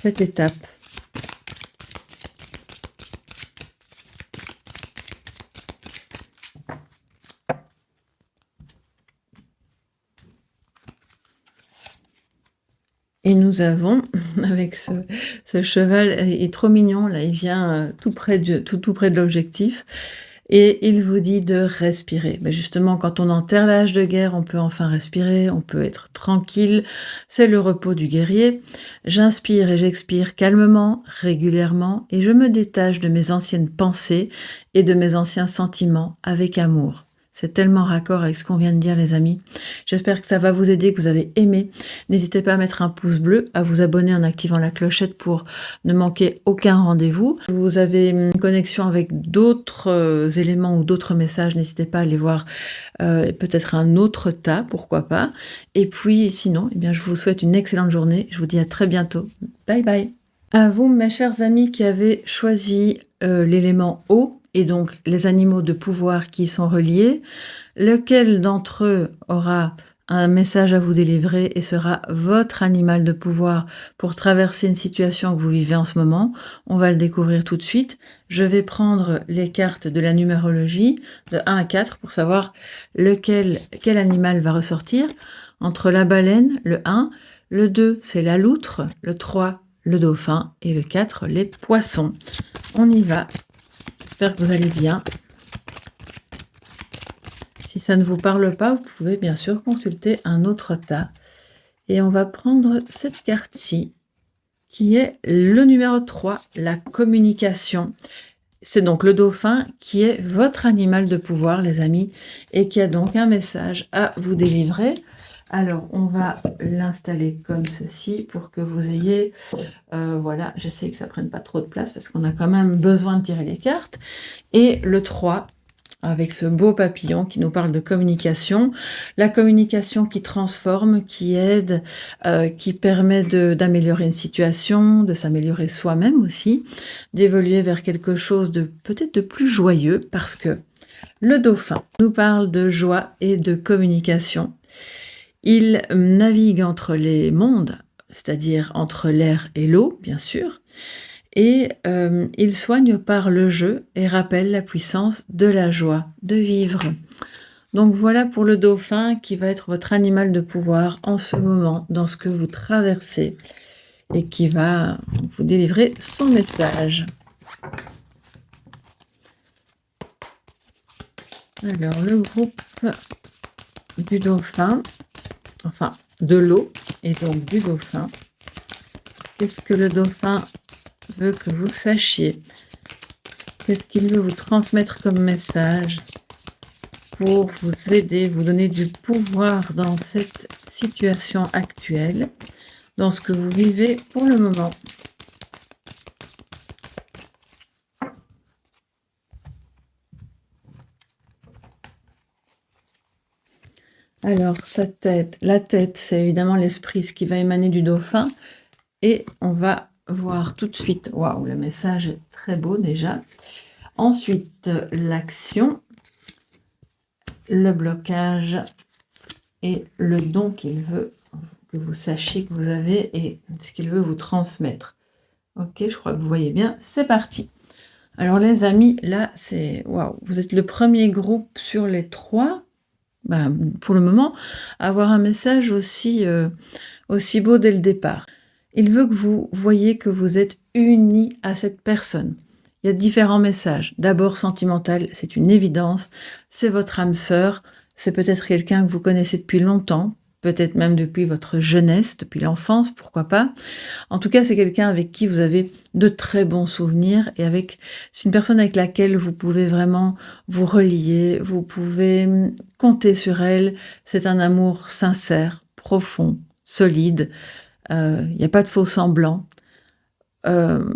cette étape. Et nous avons, avec ce cheval, il est trop mignon, là, il vient tout près de l'objectif, et il vous dit de respirer. Justement, quand on enterre l'âge de guerre, on peut enfin respirer, on peut être tranquille, c'est le repos du guerrier. J'inspire et j'expire calmement, régulièrement, et je me détache de mes anciennes pensées et de mes anciens sentiments avec amour. C'est tellement raccord avec ce qu'on vient de dire, les amis. J'espère que ça va vous aider, que vous avez aimé. N'hésitez pas à mettre un pouce bleu, à vous abonner en activant la clochette pour ne manquer aucun rendez-vous. Vous avez une connexion avec d'autres éléments ou d'autres messages, n'hésitez pas à aller voir peut-être un autre tas, pourquoi pas. Et puis sinon, je vous souhaite une excellente journée. Je vous dis à très bientôt. Bye bye. À vous, mes chers amis qui avez choisi l'élément eau, et donc les animaux de pouvoir qui y sont reliés. Lequel d'entre eux aura un message à vous délivrer et sera votre animal de pouvoir pour traverser une situation que vous vivez en ce moment? On va le découvrir tout de suite. Je vais prendre les cartes de la numérologie de 1 à 4 pour savoir quel animal va ressortir. Entre la baleine, le 1, le 2, c'est la loutre, le 3, le dauphin et le 4, les poissons. On y va. J'espère que vous allez bien. Si ça ne vous parle pas, vous pouvez bien sûr consulter un autre tas. Et on va prendre cette carte-ci, qui est le numéro 3, la communication. C'est donc le dauphin qui est votre animal de pouvoir, les amis, et qui a donc un message à vous délivrer. Alors, on va l'installer comme ceci pour que vous ayez... voilà, j'essaie que ça ne prenne pas trop de place parce qu'on a quand même besoin de tirer les cartes. Et le 3, avec ce beau papillon qui nous parle de communication. La communication qui transforme, qui aide, qui permet d'améliorer une situation, de s'améliorer soi-même aussi, d'évoluer vers quelque chose de peut-être de plus joyeux, parce que le dauphin nous parle de joie et de communication. Il navigue entre les mondes, c'est-à-dire entre l'air et l'eau, bien sûr, et il soigne par le jeu et rappelle la puissance de la joie de vivre. Donc voilà pour le dauphin qui va être votre animal de pouvoir en ce moment, dans ce que vous traversez, et qui va vous délivrer son message. Alors le groupe du dauphin, enfin de l'eau et donc du dauphin. Qu'est-ce que le dauphin veut que vous sachiez? Qu'est-ce qu'il veut vous transmettre comme message pour vous aider, vous donner du pouvoir dans cette situation actuelle, dans ce que vous vivez pour le moment? Alors, la tête, c'est évidemment l'esprit, ce qui va émaner du dauphin. Et on va voir tout de suite, waouh, le message est très beau déjà. Ensuite, l'action, le blocage et le don qu'il veut que vous sachiez que vous avez et ce qu'il veut vous transmettre. Ok, je crois que vous voyez bien, c'est parti. Alors les amis, là, c'est waouh, vous êtes le premier groupe sur les 3, pour le moment, à avoir un message aussi beau dès le départ. Il veut que vous voyez que vous êtes unis à cette personne. Il y a différents messages. D'abord sentimental, c'est une évidence. C'est votre âme sœur. C'est peut-être quelqu'un que vous connaissez depuis longtemps, peut-être même depuis votre jeunesse, depuis l'enfance, pourquoi pas. En tout cas, c'est quelqu'un avec qui vous avez de très bons souvenirs et c'est une personne avec laquelle vous pouvez vraiment vous relier, vous pouvez compter sur elle. C'est un amour sincère, profond, solide. Il n'y a pas de faux semblants.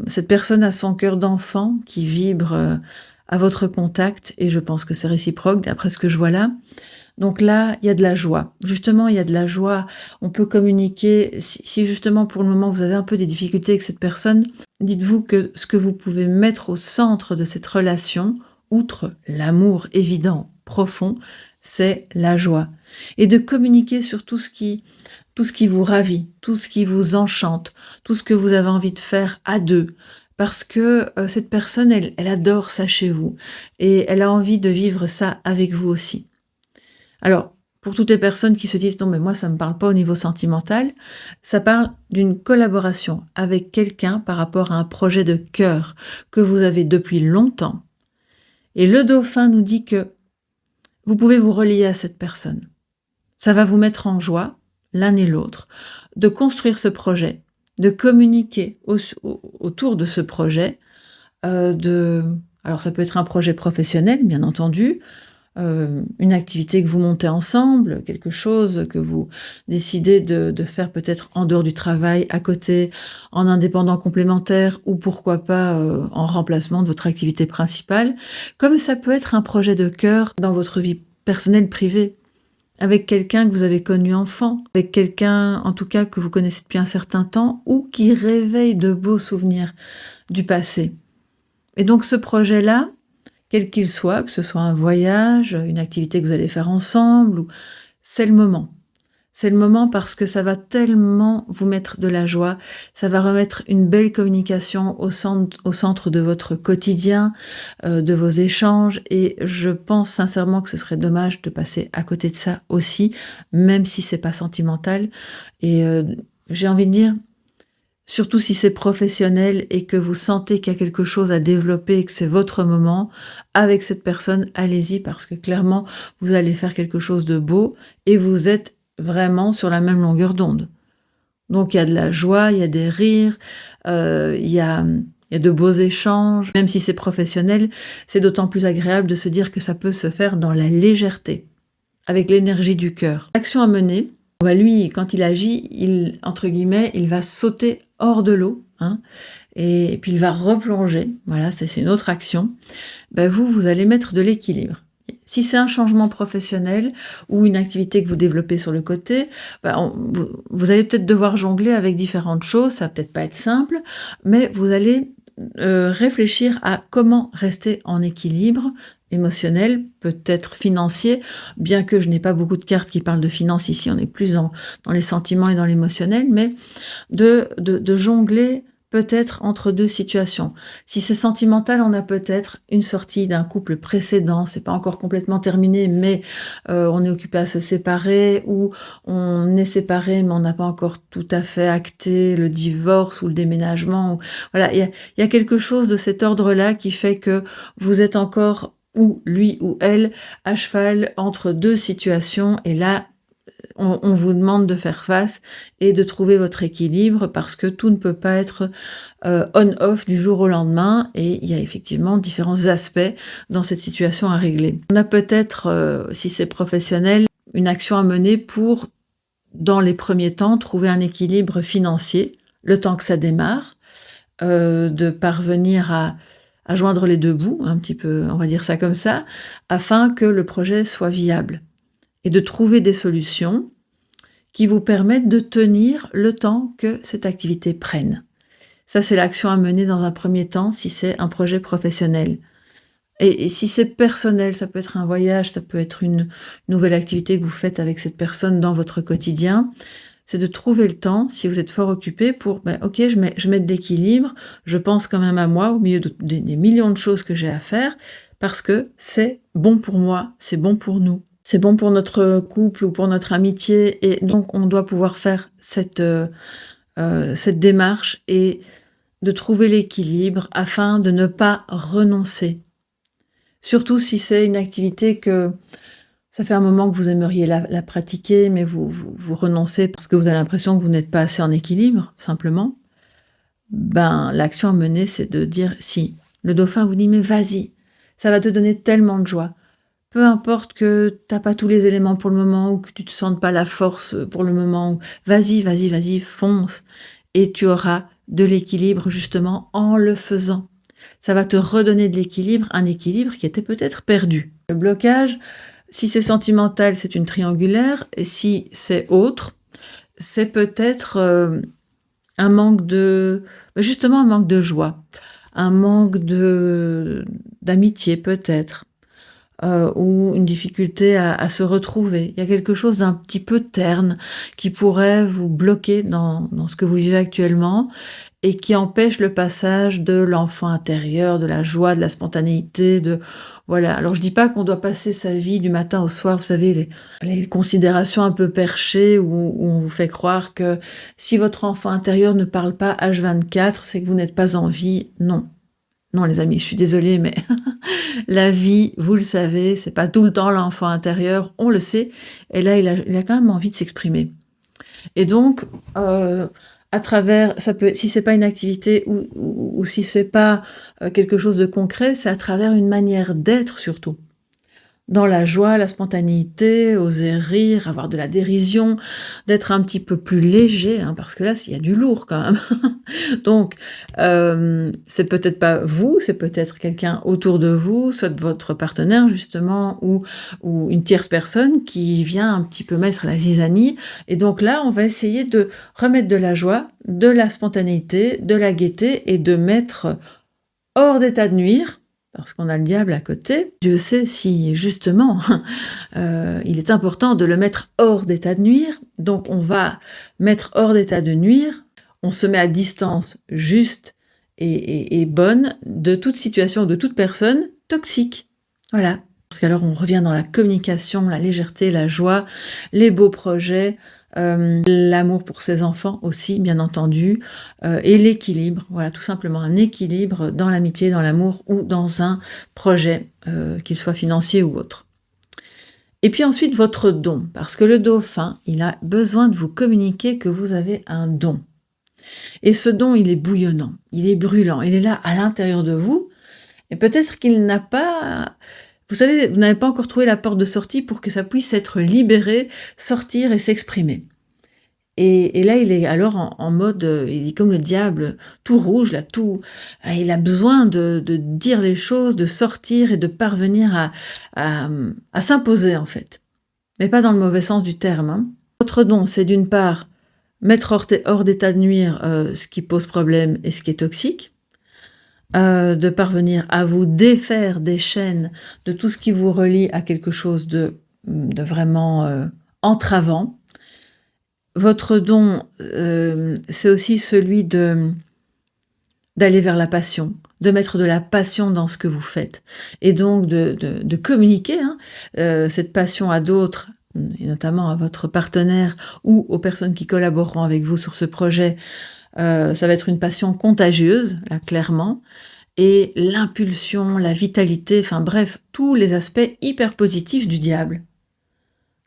Cette personne a son cœur d'enfant qui vibre à votre contact et je pense que c'est réciproque d'après ce que je vois là. Donc là, il y a de la joie. Justement, il y a de la joie. On peut communiquer. Si justement pour le moment vous avez un peu des difficultés avec cette personne, dites-vous que ce que vous pouvez mettre au centre de cette relation, outre l'amour évident, profond, c'est la joie. Et de communiquer sur tout ce qui vous ravit, tout ce qui vous enchante, tout ce que vous avez envie de faire à deux. Parce que cette personne, elle adore ça chez vous. Et elle a envie de vivre ça avec vous aussi. Alors, pour toutes les personnes qui se disent « Non, mais moi, ça ne me parle pas au niveau sentimental », ça parle d'une collaboration avec quelqu'un par rapport à un projet de cœur que vous avez depuis longtemps. Et le dauphin nous dit que vous pouvez vous relier à cette personne. Ça va vous mettre en joie, l'un et l'autre, de construire ce projet, de communiquer autour de ce projet. Alors ça peut être un projet professionnel, bien entendu, une activité que vous montez ensemble, quelque chose que vous décidez de faire peut-être en dehors du travail, à côté, en indépendant complémentaire ou pourquoi pas en remplacement de votre activité principale, comme ça peut être un projet de cœur dans votre vie personnelle, privée, avec quelqu'un que vous avez connu enfant, avec quelqu'un en tout cas que vous connaissez depuis un certain temps ou qui réveille de beaux souvenirs du passé. Et donc ce projet-là, quel qu'il soit, que ce soit un voyage, une activité que vous allez faire ensemble, c'est le moment. C'est le moment parce que ça va tellement vous mettre de la joie, ça va remettre une belle communication au centre de votre quotidien, de vos échanges et je pense sincèrement que ce serait dommage de passer à côté de ça aussi, même si c'est pas sentimental et j'ai envie de dire, surtout si c'est professionnel et que vous sentez qu'il y a quelque chose à développer et que c'est votre moment, avec cette personne, allez-y parce que clairement, vous allez faire quelque chose de beau et vous êtes vraiment sur la même longueur d'onde. Donc il y a de la joie, il y a des rires, il y a de beaux échanges. Même si c'est professionnel, c'est d'autant plus agréable de se dire que ça peut se faire dans la légèreté, avec l'énergie du cœur. L'action à mener, bah lui, quand il agit, entre guillemets, il va sauter hors de l'eau, hein, et puis il va replonger. Voilà, c'est une autre action. Ben vous allez mettre de l'équilibre. Si c'est un changement professionnel ou une activité que vous développez sur le côté, vous allez peut-être devoir jongler avec différentes choses, ça va peut-être pas être simple, mais vous allez réfléchir à comment rester en équilibre émotionnel, peut-être financier, bien que je n'ai pas beaucoup de cartes qui parlent de finances ici, on est plus dans les sentiments et dans l'émotionnel, mais de jongler peut-être entre deux situations. Si c'est sentimental, on a peut-être une sortie d'un couple précédent, c'est pas encore complètement terminé, mais on est occupé à se séparer, ou on est séparé, mais on n'a pas encore tout à fait acté le divorce ou le déménagement. Voilà, il y a quelque chose de cet ordre-là qui fait que vous êtes encore, ou lui ou elle, à cheval entre deux situations, et là, on vous demande de faire face et de trouver votre équilibre parce que tout ne peut pas être on-off du jour au lendemain et il y a effectivement différents aspects dans cette situation à régler. On a peut-être, si c'est professionnel, une action à mener pour, dans les premiers temps, trouver un équilibre financier, le temps que ça démarre, de parvenir à joindre les deux bouts, un petit peu, on va dire ça comme ça, afin que le projet soit viable. Et de trouver des solutions qui vous permettent de tenir le temps que cette activité prenne. Ça, c'est l'action à mener dans un premier temps si c'est un projet professionnel. Et si c'est personnel, ça peut être un voyage, ça peut être une nouvelle activité que vous faites avec cette personne dans votre quotidien, c'est de trouver le temps, si vous êtes fort occupé, pour ok, je mets de l'équilibre, je pense quand même à moi au milieu des millions de choses que j'ai à faire, parce que c'est bon pour moi, c'est bon pour nous. C'est bon pour notre couple ou pour notre amitié et donc on doit pouvoir faire cette démarche et de trouver l'équilibre afin de ne pas renoncer. Surtout si c'est une activité que ça fait un moment que vous aimeriez la pratiquer, mais vous renoncez parce que vous avez l'impression que vous n'êtes pas assez en équilibre, simplement. L'action à mener, c'est de dire si. Le dauphin vous dit mais vas-y, ça va te donner tellement de joie. Peu importe que tu n'as pas tous les éléments pour le moment ou que tu ne te sentes pas la force pour le moment, vas-y, fonce. Et tu auras de l'équilibre justement en le faisant. Ça va te redonner de l'équilibre, un équilibre qui était peut-être perdu. Le blocage, si c'est sentimental, c'est une triangulaire. Et si c'est autre, c'est peut-être un manque de joie, un manque d'amitié peut-être. Ou une difficulté à se retrouver. Il y a quelque chose d'un petit peu terne qui pourrait vous bloquer dans ce que vous vivez actuellement et qui empêche le passage de l'enfant intérieur, de la joie, de la spontanéité, voilà. Alors je dis pas qu'on doit passer sa vie du matin au soir, vous savez, les considérations un peu perchées où on vous fait croire que si votre enfant intérieur ne parle pas H24, c'est que vous n'êtes pas en vie. Non les amis, je suis désolée, mais la vie, vous le savez, c'est pas tout le temps l'enfant intérieur, on le sait, et là il a quand même envie de s'exprimer. Et donc, à travers, ça peut, si c'est pas une activité ou si c'est pas quelque chose de concret, c'est à travers une manière d'être surtout. Dans la joie, la spontanéité, oser rire, avoir de la dérision, d'être un petit peu plus léger, hein, parce que là, il y a du lourd quand même. Donc, c'est peut-être pas vous, c'est peut-être quelqu'un autour de vous, soit votre partenaire justement, ou une tierce personne qui vient un petit peu mettre la zizanie. Et donc là, on va essayer de remettre de la joie, de la spontanéité, de la gaieté, et de mettre hors d'état de nuire, parce qu'on a le diable à côté. Dieu sait si justement il est important de le mettre hors d'état de nuire. Donc on va mettre hors d'état de nuire, on se met à distance juste et bonne de toute situation, de toute personne toxique. Voilà. Parce qu'alors on revient dans la communication, la légèreté, la joie, les beaux projets, l'amour pour ses enfants aussi, bien entendu, et l'équilibre. Voilà, tout simplement un équilibre dans l'amitié, dans l'amour ou dans un projet, qu'il soit financier ou autre. Et puis ensuite, votre don, parce que le dauphin, il a besoin de vous communiquer que vous avez un don. Et ce don, il est bouillonnant, il est brûlant, il est là à l'intérieur de vous, et peut-être qu'il n'a pas... Vous savez, vous n'avez pas encore trouvé la porte de sortie pour que ça puisse être libéré, sortir et s'exprimer. Et là, il est alors en mode, il est comme le diable, tout rouge, là, il a besoin de dire les choses, de sortir et de parvenir à s'imposer, en fait. Mais pas dans le mauvais sens du terme, hein. Votre don, c'est d'une part mettre hors d'état de nuire ce qui pose problème et ce qui est toxique, de parvenir à vous défaire des chaînes de tout ce qui vous relie à quelque chose de vraiment entravant. Votre don, c'est aussi celui d'aller vers la passion, de mettre de la passion dans ce que vous faites, et donc de communiquer cette passion à d'autres, et notamment à votre partenaire ou aux personnes qui collaboreront avec vous sur ce projet. Ça va être une passion contagieuse, là, clairement, et l'impulsion, la vitalité, enfin bref, tous les aspects hyper positifs du diable.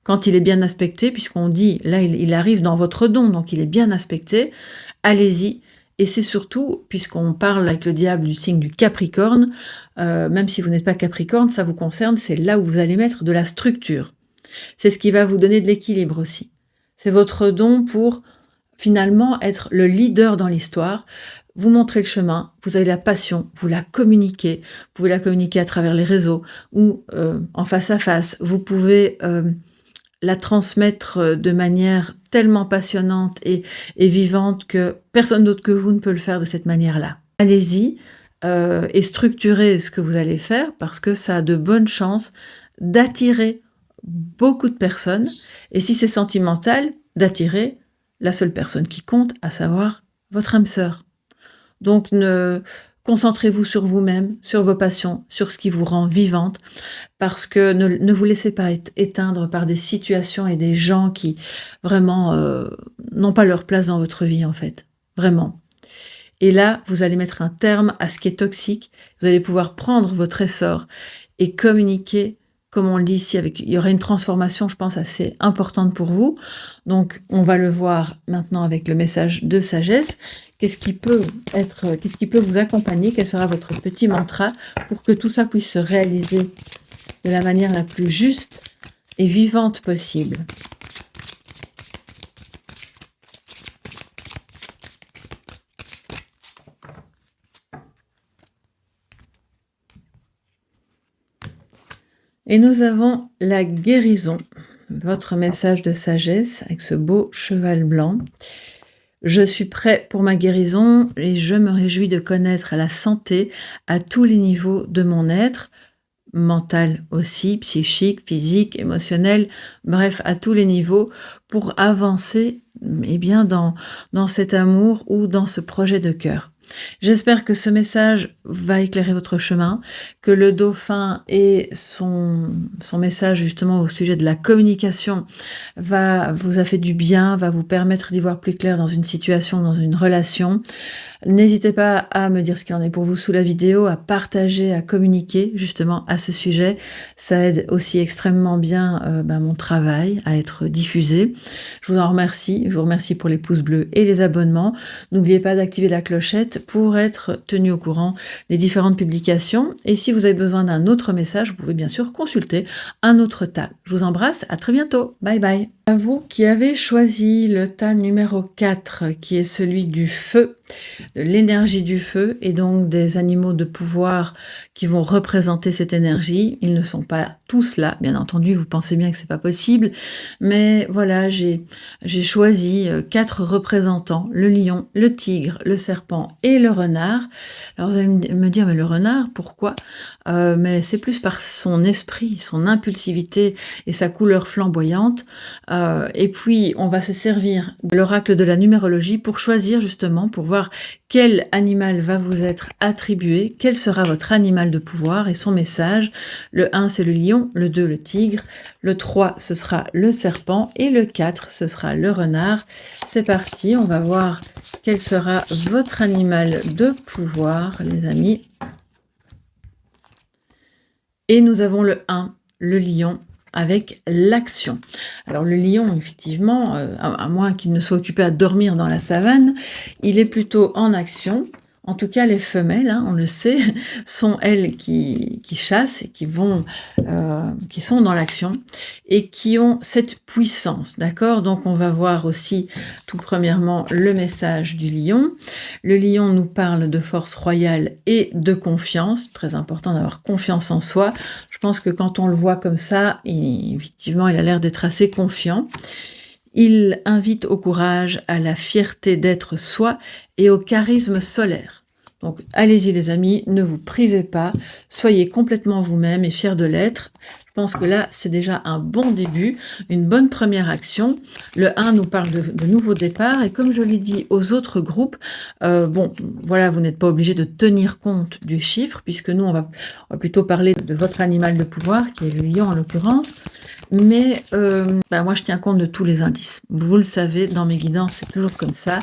Quand il est bien aspecté, puisqu'on dit, là, il arrive dans votre don, donc il est bien aspecté, allez-y. Et c'est surtout, puisqu'on parle avec le diable du signe du Capricorne, même si vous n'êtes pas Capricorne, ça vous concerne, c'est là où vous allez mettre de la structure. C'est ce qui va vous donner de l'équilibre aussi. C'est votre don pour, finalement, être le leader dans l'histoire. Vous montrez le chemin, vous avez la passion, vous la communiquez. Vous pouvez la communiquer à travers les réseaux ou en face à face. Vous pouvez la transmettre de manière tellement passionnante et vivante que personne d'autre que vous ne peut le faire de cette manière-là. Allez-y et structurez ce que vous allez faire parce que ça a de bonnes chances d'attirer beaucoup de personnes et si c'est sentimental, d'attirer la seule personne qui compte, à savoir votre âme sœur. Donc concentrez-vous sur vous-même, sur vos passions, sur ce qui vous rend vivante, parce que ne vous laissez pas éteindre par des situations et des gens qui vraiment n'ont pas leur place dans votre vie en fait, vraiment. Et là, vous allez mettre un terme à ce qui est toxique, vous allez pouvoir prendre votre essor et communiquer, comme on le dit ici, il y aura une transformation, je pense, assez importante pour vous. Donc, on va le voir maintenant avec le message de sagesse. Qu'est-ce qui peut vous accompagner? Quel sera votre petit mantra pour que tout ça puisse se réaliser de la manière la plus juste et vivante possible? Et nous avons la guérison, votre message de sagesse avec ce beau cheval blanc. Je suis prêt pour ma guérison et je me réjouis de connaître la santé à tous les niveaux de mon être, mental aussi, psychique, physique, émotionnel, bref, à tous les niveaux, pour avancer bien, dans cet amour ou dans ce projet de cœur. J'espère que ce message va éclairer votre chemin, que le dauphin et son message justement au sujet de la communication vous a fait du bien, va vous permettre d'y voir plus clair dans une situation, dans une relation. N'hésitez pas à me dire ce qu'il en est pour vous sous la vidéo, à partager, à communiquer justement à ce sujet. Ça aide aussi extrêmement bien mon travail à être diffusé. Je vous en remercie. Je vous remercie pour les pouces bleus et les abonnements. N'oubliez pas d'activer la clochette pour être tenu au courant des différentes publications. Et si vous avez besoin d'un autre message, vous pouvez bien sûr consulter un autre tas. Je vous embrasse. À très bientôt. Bye bye. À vous qui avez choisi le tas numéro 4, qui est celui du feu, de l'énergie du feu, et donc des animaux de pouvoir qui vont représenter cette énergie. Ils ne sont pas tous là, bien entendu, vous pensez bien que c'est pas possible, mais voilà, j'ai choisi 4 représentants, le lion, le tigre, le serpent et le renard. Alors vous allez me dire, mais le renard, pourquoi? Mais c'est plus par son esprit, son impulsivité et sa couleur flamboyante. Et puis, on va se servir de l'oracle de la numérologie pour choisir justement, pour voir quel animal va vous être attribué, quel sera votre animal de pouvoir et son message. Le 1, c'est le lion, le 2, le tigre, le 3, ce sera le serpent et le 4, ce sera le renard. C'est parti, on va voir quel sera votre animal de pouvoir, les amis. Et nous avons le 1, le lion, avec l'action. Alors le lion, effectivement, à moins qu'il ne soit occupé à dormir dans la savane, il est plutôt en action. En tout cas, les femelles, hein, on le sait, sont elles qui chassent et qui sont dans l'action et qui ont cette puissance, d'accord? Donc on va voir aussi tout premièrement le message du lion. Le lion nous parle de force royale et de confiance, très important d'avoir confiance en soi. Je pense que quand on le voit comme ça, effectivement, il a l'air d'être assez confiant. Il invite au courage, à la fierté d'être soi et au charisme solaire. Donc allez-y les amis, ne vous privez pas, soyez complètement vous-même et fiers de l'être. Je pense que là, c'est déjà un bon début, une bonne première action. Le 1 nous parle de nouveaux départs, et comme je l'ai dit aux autres groupes, bon, voilà, vous n'êtes pas obligé de tenir compte du chiffre, puisque nous, on va plutôt parler de votre animal de pouvoir, qui est le lion en l'occurrence. Mais moi, je tiens compte de tous les indices. Vous le savez, dans mes guidances, c'est toujours comme ça.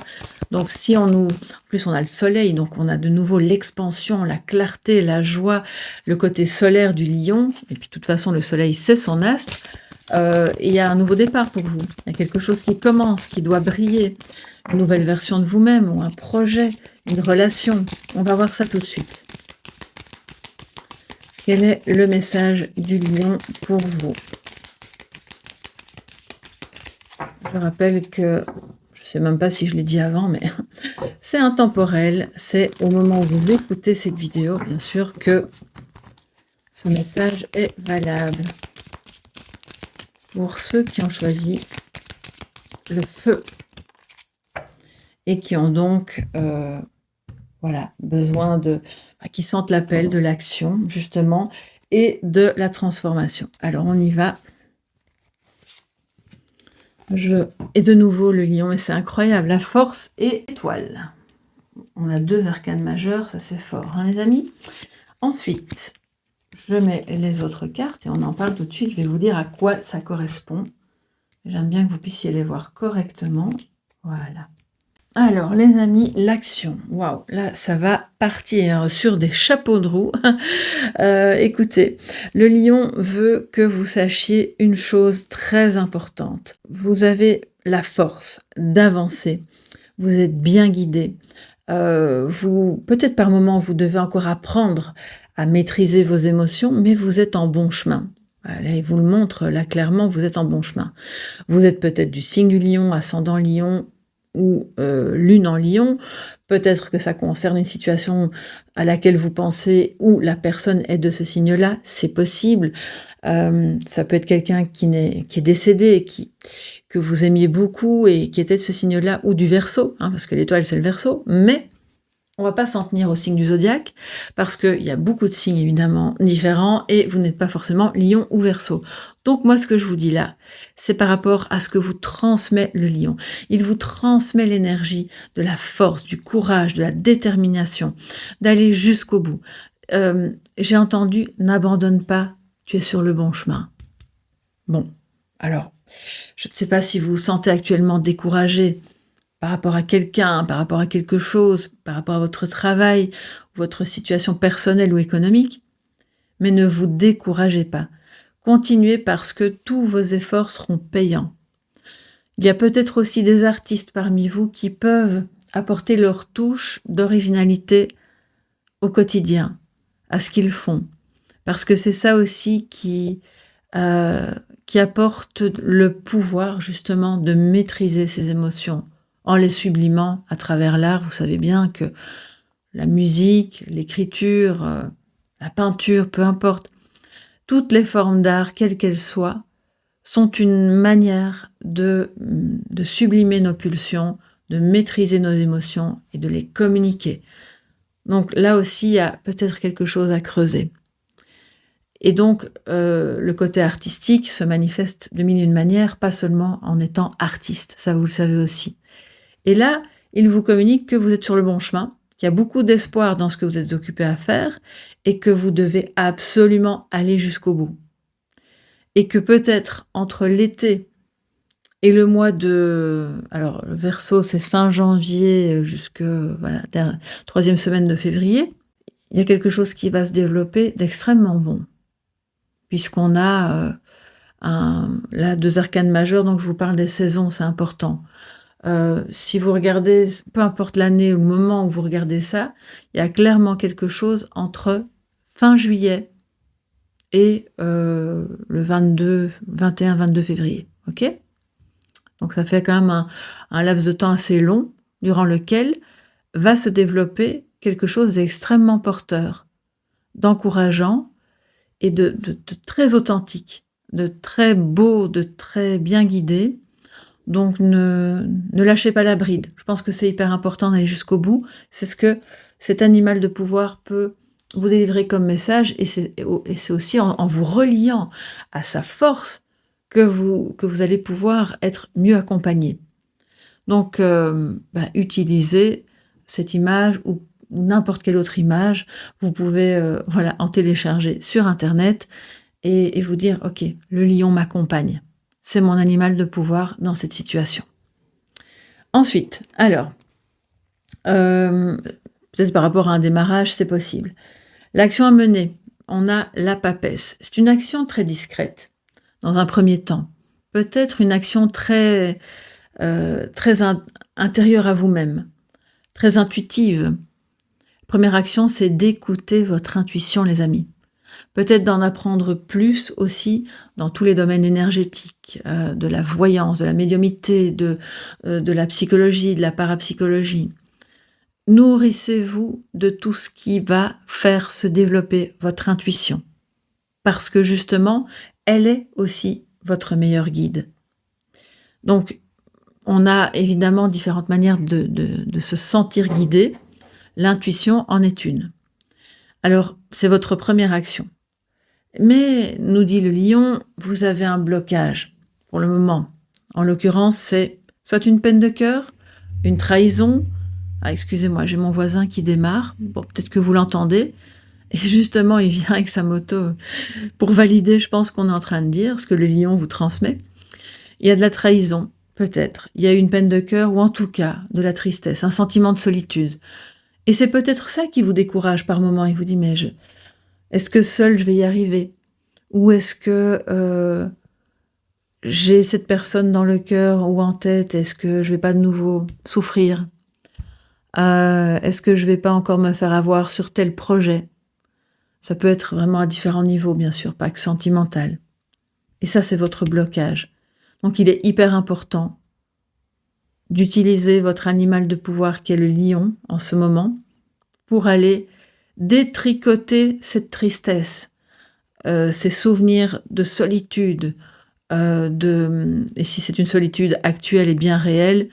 Donc, si en plus, on a le soleil, donc on a de nouveau l'expansion, la clarté, la joie, le côté solaire du lion. Et puis, de toute façon, le soleil, c'est son astre. Il y a un nouveau départ pour vous. Il y a quelque chose qui commence, qui doit briller. Une nouvelle version de vous-même ou un projet, une relation. On va voir ça tout de suite. Quel est le message du lion pour vous? Je rappelle que, je ne sais même pas si je l'ai dit avant, mais c'est intemporel. C'est au moment où vous écoutez cette vidéo, bien sûr, que ce message est valable. Pour ceux qui ont choisi le feu et qui ont donc voilà, besoin qui sentent l'appel de l'action, justement, et de la transformation. Alors, on y va. Et de nouveau le lion, et c'est incroyable, la force et l'étoile. On a 2 arcanes majeures, ça c'est fort, hein, les amis. Ensuite, je mets les autres cartes et on en parle tout de suite. Je vais vous dire à quoi ça correspond. J'aime bien que vous puissiez les voir correctement. Voilà. Alors, les amis, l'action. Waouh, là, ça va partir sur des chapeaux de roue. Écoutez, le lion veut que vous sachiez une chose très importante. Vous avez la force d'avancer. Vous êtes bien guidé. Peut-être par moments, vous devez encore apprendre à maîtriser vos émotions, mais vous êtes en bon chemin. Là, il vous le montre, là, clairement, vous êtes en bon chemin. Vous êtes peut-être du signe du lion, ascendant lion, ou lune en lion, peut-être que ça concerne une situation à laquelle vous pensez où la personne est de ce signe-là, c'est possible. Ça peut être quelqu'un qui est décédé, que vous aimiez beaucoup et qui était de ce signe-là, ou du Verseau, hein, parce que l'étoile c'est le Verseau, mais on ne va pas s'en tenir au signe du zodiaque, parce qu'il y a beaucoup de signes évidemment différents, et vous n'êtes pas forcément lion ou Verseau. Donc moi, ce que je vous dis là, c'est par rapport à ce que vous transmet le lion. Il vous transmet l'énergie de la force, du courage, de la détermination, d'aller jusqu'au bout. J'ai entendu, n'abandonne pas, tu es sur le bon chemin. Bon, alors, je ne sais pas si vous vous sentez actuellement découragé par rapport à quelqu'un, par rapport à quelque chose, par rapport à votre travail, votre situation personnelle ou économique, mais ne vous découragez pas. Continuez parce que tous vos efforts seront payants. Il y a peut-être aussi des artistes parmi vous qui peuvent apporter leur touche d'originalité au quotidien, à ce qu'ils font. Parce que c'est ça aussi qui qui apporte le pouvoir justement de maîtriser ses émotions en les sublimant à travers l'art. Vous savez bien que la musique, l'écriture, la peinture, peu importe, toutes les formes d'art, quelles qu'elles soient, sont une manière de sublimer nos pulsions, de maîtriser nos émotions et de les communiquer. Donc là aussi, il y a peut-être quelque chose à creuser. Et donc, le côté artistique se manifeste de mille et une manières, pas seulement en étant artiste, ça vous le savez aussi. Et là, il vous communique que vous êtes sur le bon chemin, qu'il y a beaucoup d'espoir dans ce que vous êtes occupé à faire et que vous devez absolument aller jusqu'au bout. Et que peut-être entre l'été et le mois de... Alors, le Verseau, c'est fin janvier jusque voilà, troisième semaine de février, il y a quelque chose qui va se développer d'extrêmement bon. Puisqu'on a là 2 arcanes majeures, donc je vous parle des saisons, c'est important. Si vous regardez, peu importe l'année ou le moment où vous regardez ça, il y a clairement quelque chose entre fin juillet et le 21-22 février. Ok ? Donc ça fait quand même un laps de temps assez long, durant lequel va se développer quelque chose d'extrêmement porteur, d'encourageant, et de très authentique, de très beau, de très bien guidé. Donc ne lâchez pas la bride. Je pense que c'est hyper important d'aller jusqu'au bout. C'est ce que cet animal de pouvoir peut vous délivrer comme message, et c'est aussi en vous reliant à sa force que vous allez pouvoir être mieux accompagné. Donc utilisez cette image ou n'importe quelle autre image, vous pouvez en télécharger sur Internet et vous dire « Ok, le lion m'accompagne. C'est mon animal de pouvoir dans cette situation. » Ensuite, alors, peut-être par rapport à un démarrage, c'est possible. L'action à mener, on a la papesse. C'est une action très discrète, dans un premier temps. Peut-être une action très intérieure à vous-même, très intuitive. Première action, c'est d'écouter votre intuition, les amis. Peut-être d'en apprendre plus aussi dans tous les domaines énergétiques, de la voyance, de la médiumnité, de la psychologie, de la parapsychologie. Nourrissez-vous de tout ce qui va faire se développer votre intuition. Parce que justement, elle est aussi votre meilleur guide. Donc, on a évidemment différentes manières de se sentir guidé. L'intuition en est une. Alors, c'est votre première action. Mais, nous dit le lion, vous avez un blocage pour le moment. En l'occurrence, c'est soit une peine de cœur, une trahison. Ah, excusez-moi, j'ai mon voisin qui démarre. Bon, peut-être que vous l'entendez. Et justement, il vient avec sa moto pour valider, je pense, qu'on est en train de dire, ce que le lion vous transmet. Il y a de la trahison, peut-être. Il y a une peine de cœur, ou en tout cas, de la tristesse, un sentiment de solitude. Et c'est peut-être ça qui vous décourage par moment. Il vous dit, mais est-ce que seul je vais y arriver? Ou est-ce que j'ai cette personne dans le cœur ou en tête? Est-ce que je vais pas de nouveau souffrir? Est-ce que je vais pas encore me faire avoir sur tel projet? Ça peut être vraiment à différents niveaux, bien sûr, pas que sentimental. Et ça, c'est votre blocage. Donc, il est hyper important d'utiliser votre animal de pouvoir qui est le lion en ce moment pour aller détricoter cette tristesse, ces souvenirs de solitude, et si c'est une solitude actuelle et bien réelle,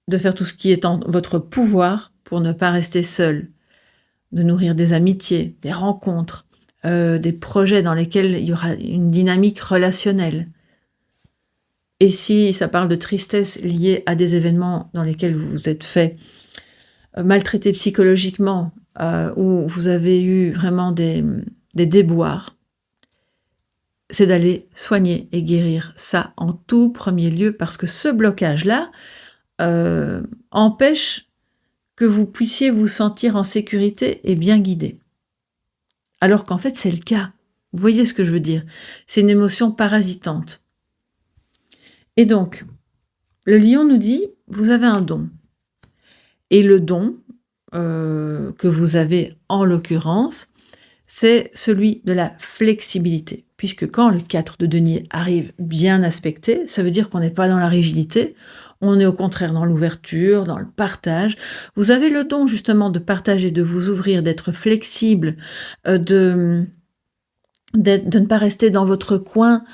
de faire tout ce qui est en votre pouvoir pour ne pas rester seul, de nourrir des amitiés, des rencontres, des projets dans lesquels il y aura une dynamique relationnelle. Et si ça parle de tristesse liée à des événements dans lesquels vous vous êtes fait maltraiter psychologiquement, où vous avez eu vraiment des déboires, c'est d'aller soigner et guérir ça en tout premier lieu, parce que ce blocage-là empêche que vous puissiez vous sentir en sécurité et bien guidé. Alors qu'en fait, c'est le cas. Vous voyez ce que je veux dire? C'est une émotion parasitante. Et donc, le lion nous dit, vous avez un don. Et le don que vous avez en l'occurrence, c'est celui de la flexibilité. puisque quand le 4 de denier arrive bien aspecté, ça veut dire qu'on n'est pas dans la rigidité, on est au contraire dans l'ouverture, dans le partage. Vous avez le don justement de partager, de vous ouvrir, d'être flexible, de ne pas rester dans votre coin,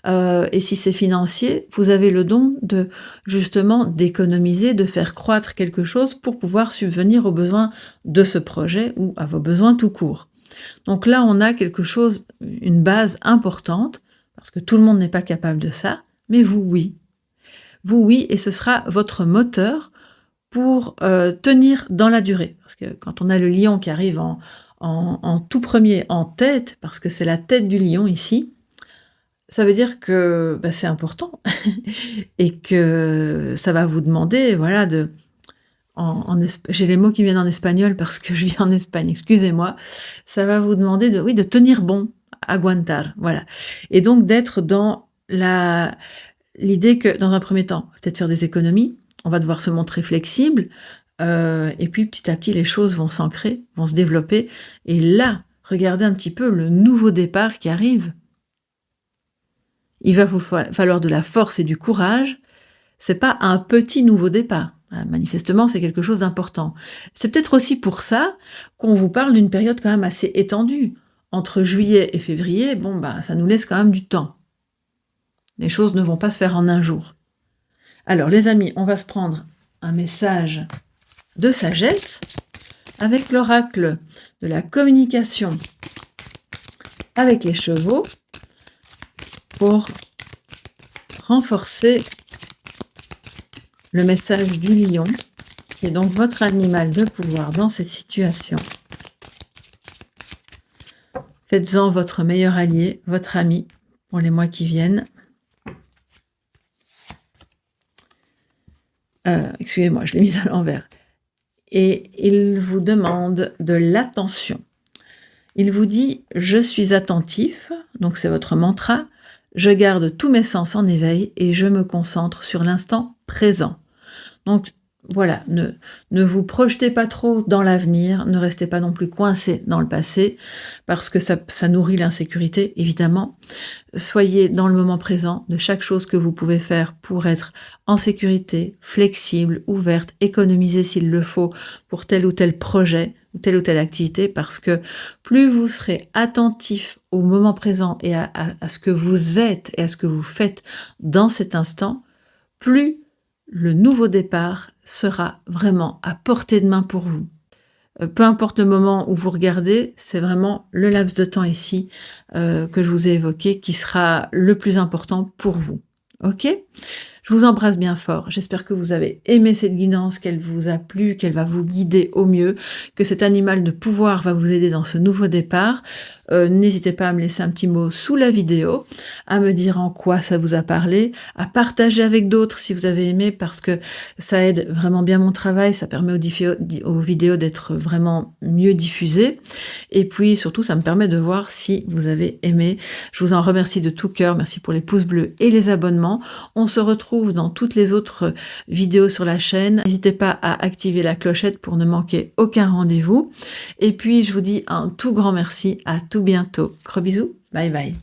et si c'est financier, vous avez le don de justement d'économiser, de faire croître quelque chose pour pouvoir subvenir aux besoins de ce projet ou à vos besoins tout court. Donc là, on a quelque chose, une base importante, parce que tout le monde n'est pas capable de ça, mais vous, oui. Vous, oui, et ce sera votre moteur pour tenir dans la durée. Parce que quand on a le lion qui arrive en tout premier, en tête, parce que c'est la tête du lion ici, ça veut dire que c'est important et que ça va vous demander, voilà, j'ai les mots qui viennent en espagnol parce que je vis en Espagne, excusez-moi, ça va vous demander de tenir bon, aguantar, voilà. Et donc d'être dans l'idée que, dans un premier temps, peut-être faire des économies, on va devoir se montrer flexible, et puis petit à petit, les choses vont s'ancrer, vont se développer. Et là, regardez un petit peu le nouveau départ qui arrive. Il va vous falloir de la force et du courage. C'est pas un petit nouveau départ. Manifestement, c'est quelque chose d'important. C'est peut-être aussi pour ça qu'on vous parle d'une période quand même assez étendue. Entre juillet et février, ça nous laisse quand même du temps. Les choses ne vont pas se faire en un jour. Alors, les amis, on va se prendre un message de sagesse avec l'oracle de la communication avec les chevaux pour renforcer le message du lion, qui est donc votre animal de pouvoir dans cette situation. Faites-en votre meilleur allié, votre ami pour les mois qui viennent. Excusez-moi, je l'ai mise à l'envers. Et il vous demande de l'attention. Il vous dit « Je suis attentif », donc c'est votre mantra, « Je garde tous mes sens en éveil et je me concentre sur l'instant présent ». Donc voilà, ne vous projetez pas trop dans l'avenir, ne restez pas non plus coincé dans le passé, parce que ça nourrit l'insécurité, évidemment. Soyez dans le moment présent de chaque chose que vous pouvez faire pour être en sécurité, flexible, ouverte, économiser s'il le faut pour tel ou tel projet, ou telle activité, parce que plus vous serez attentif au moment présent et à ce que vous êtes et à ce que vous faites dans cet instant, plus le nouveau départ sera vraiment à portée de main pour vous. Peu importe le moment où vous regardez, c'est vraiment le laps de temps ici que je vous ai évoqué qui sera le plus important pour vous. Ok ? Je vous embrasse bien fort. J'espère que vous avez aimé cette guidance, qu'elle vous a plu, qu'elle va vous guider au mieux, que cet animal de pouvoir va vous aider dans ce nouveau départ. N'hésitez pas à me laisser un petit mot sous la vidéo, à me dire en quoi ça vous a parlé, à partager avec d'autres si vous avez aimé, parce que ça aide vraiment bien mon travail, ça permet aux vidéos d'être vraiment mieux diffusées. Et puis surtout, ça me permet de voir si vous avez aimé. Je vous en remercie de tout cœur. Merci pour les pouces bleus et les abonnements. On se retrouve dans toutes les autres vidéos sur la chaîne. N'hésitez pas à activer la clochette pour ne manquer aucun rendez-vous. Et puis, je vous dis un tout grand merci. À tout bientôt. Gros bisous. Bye bye.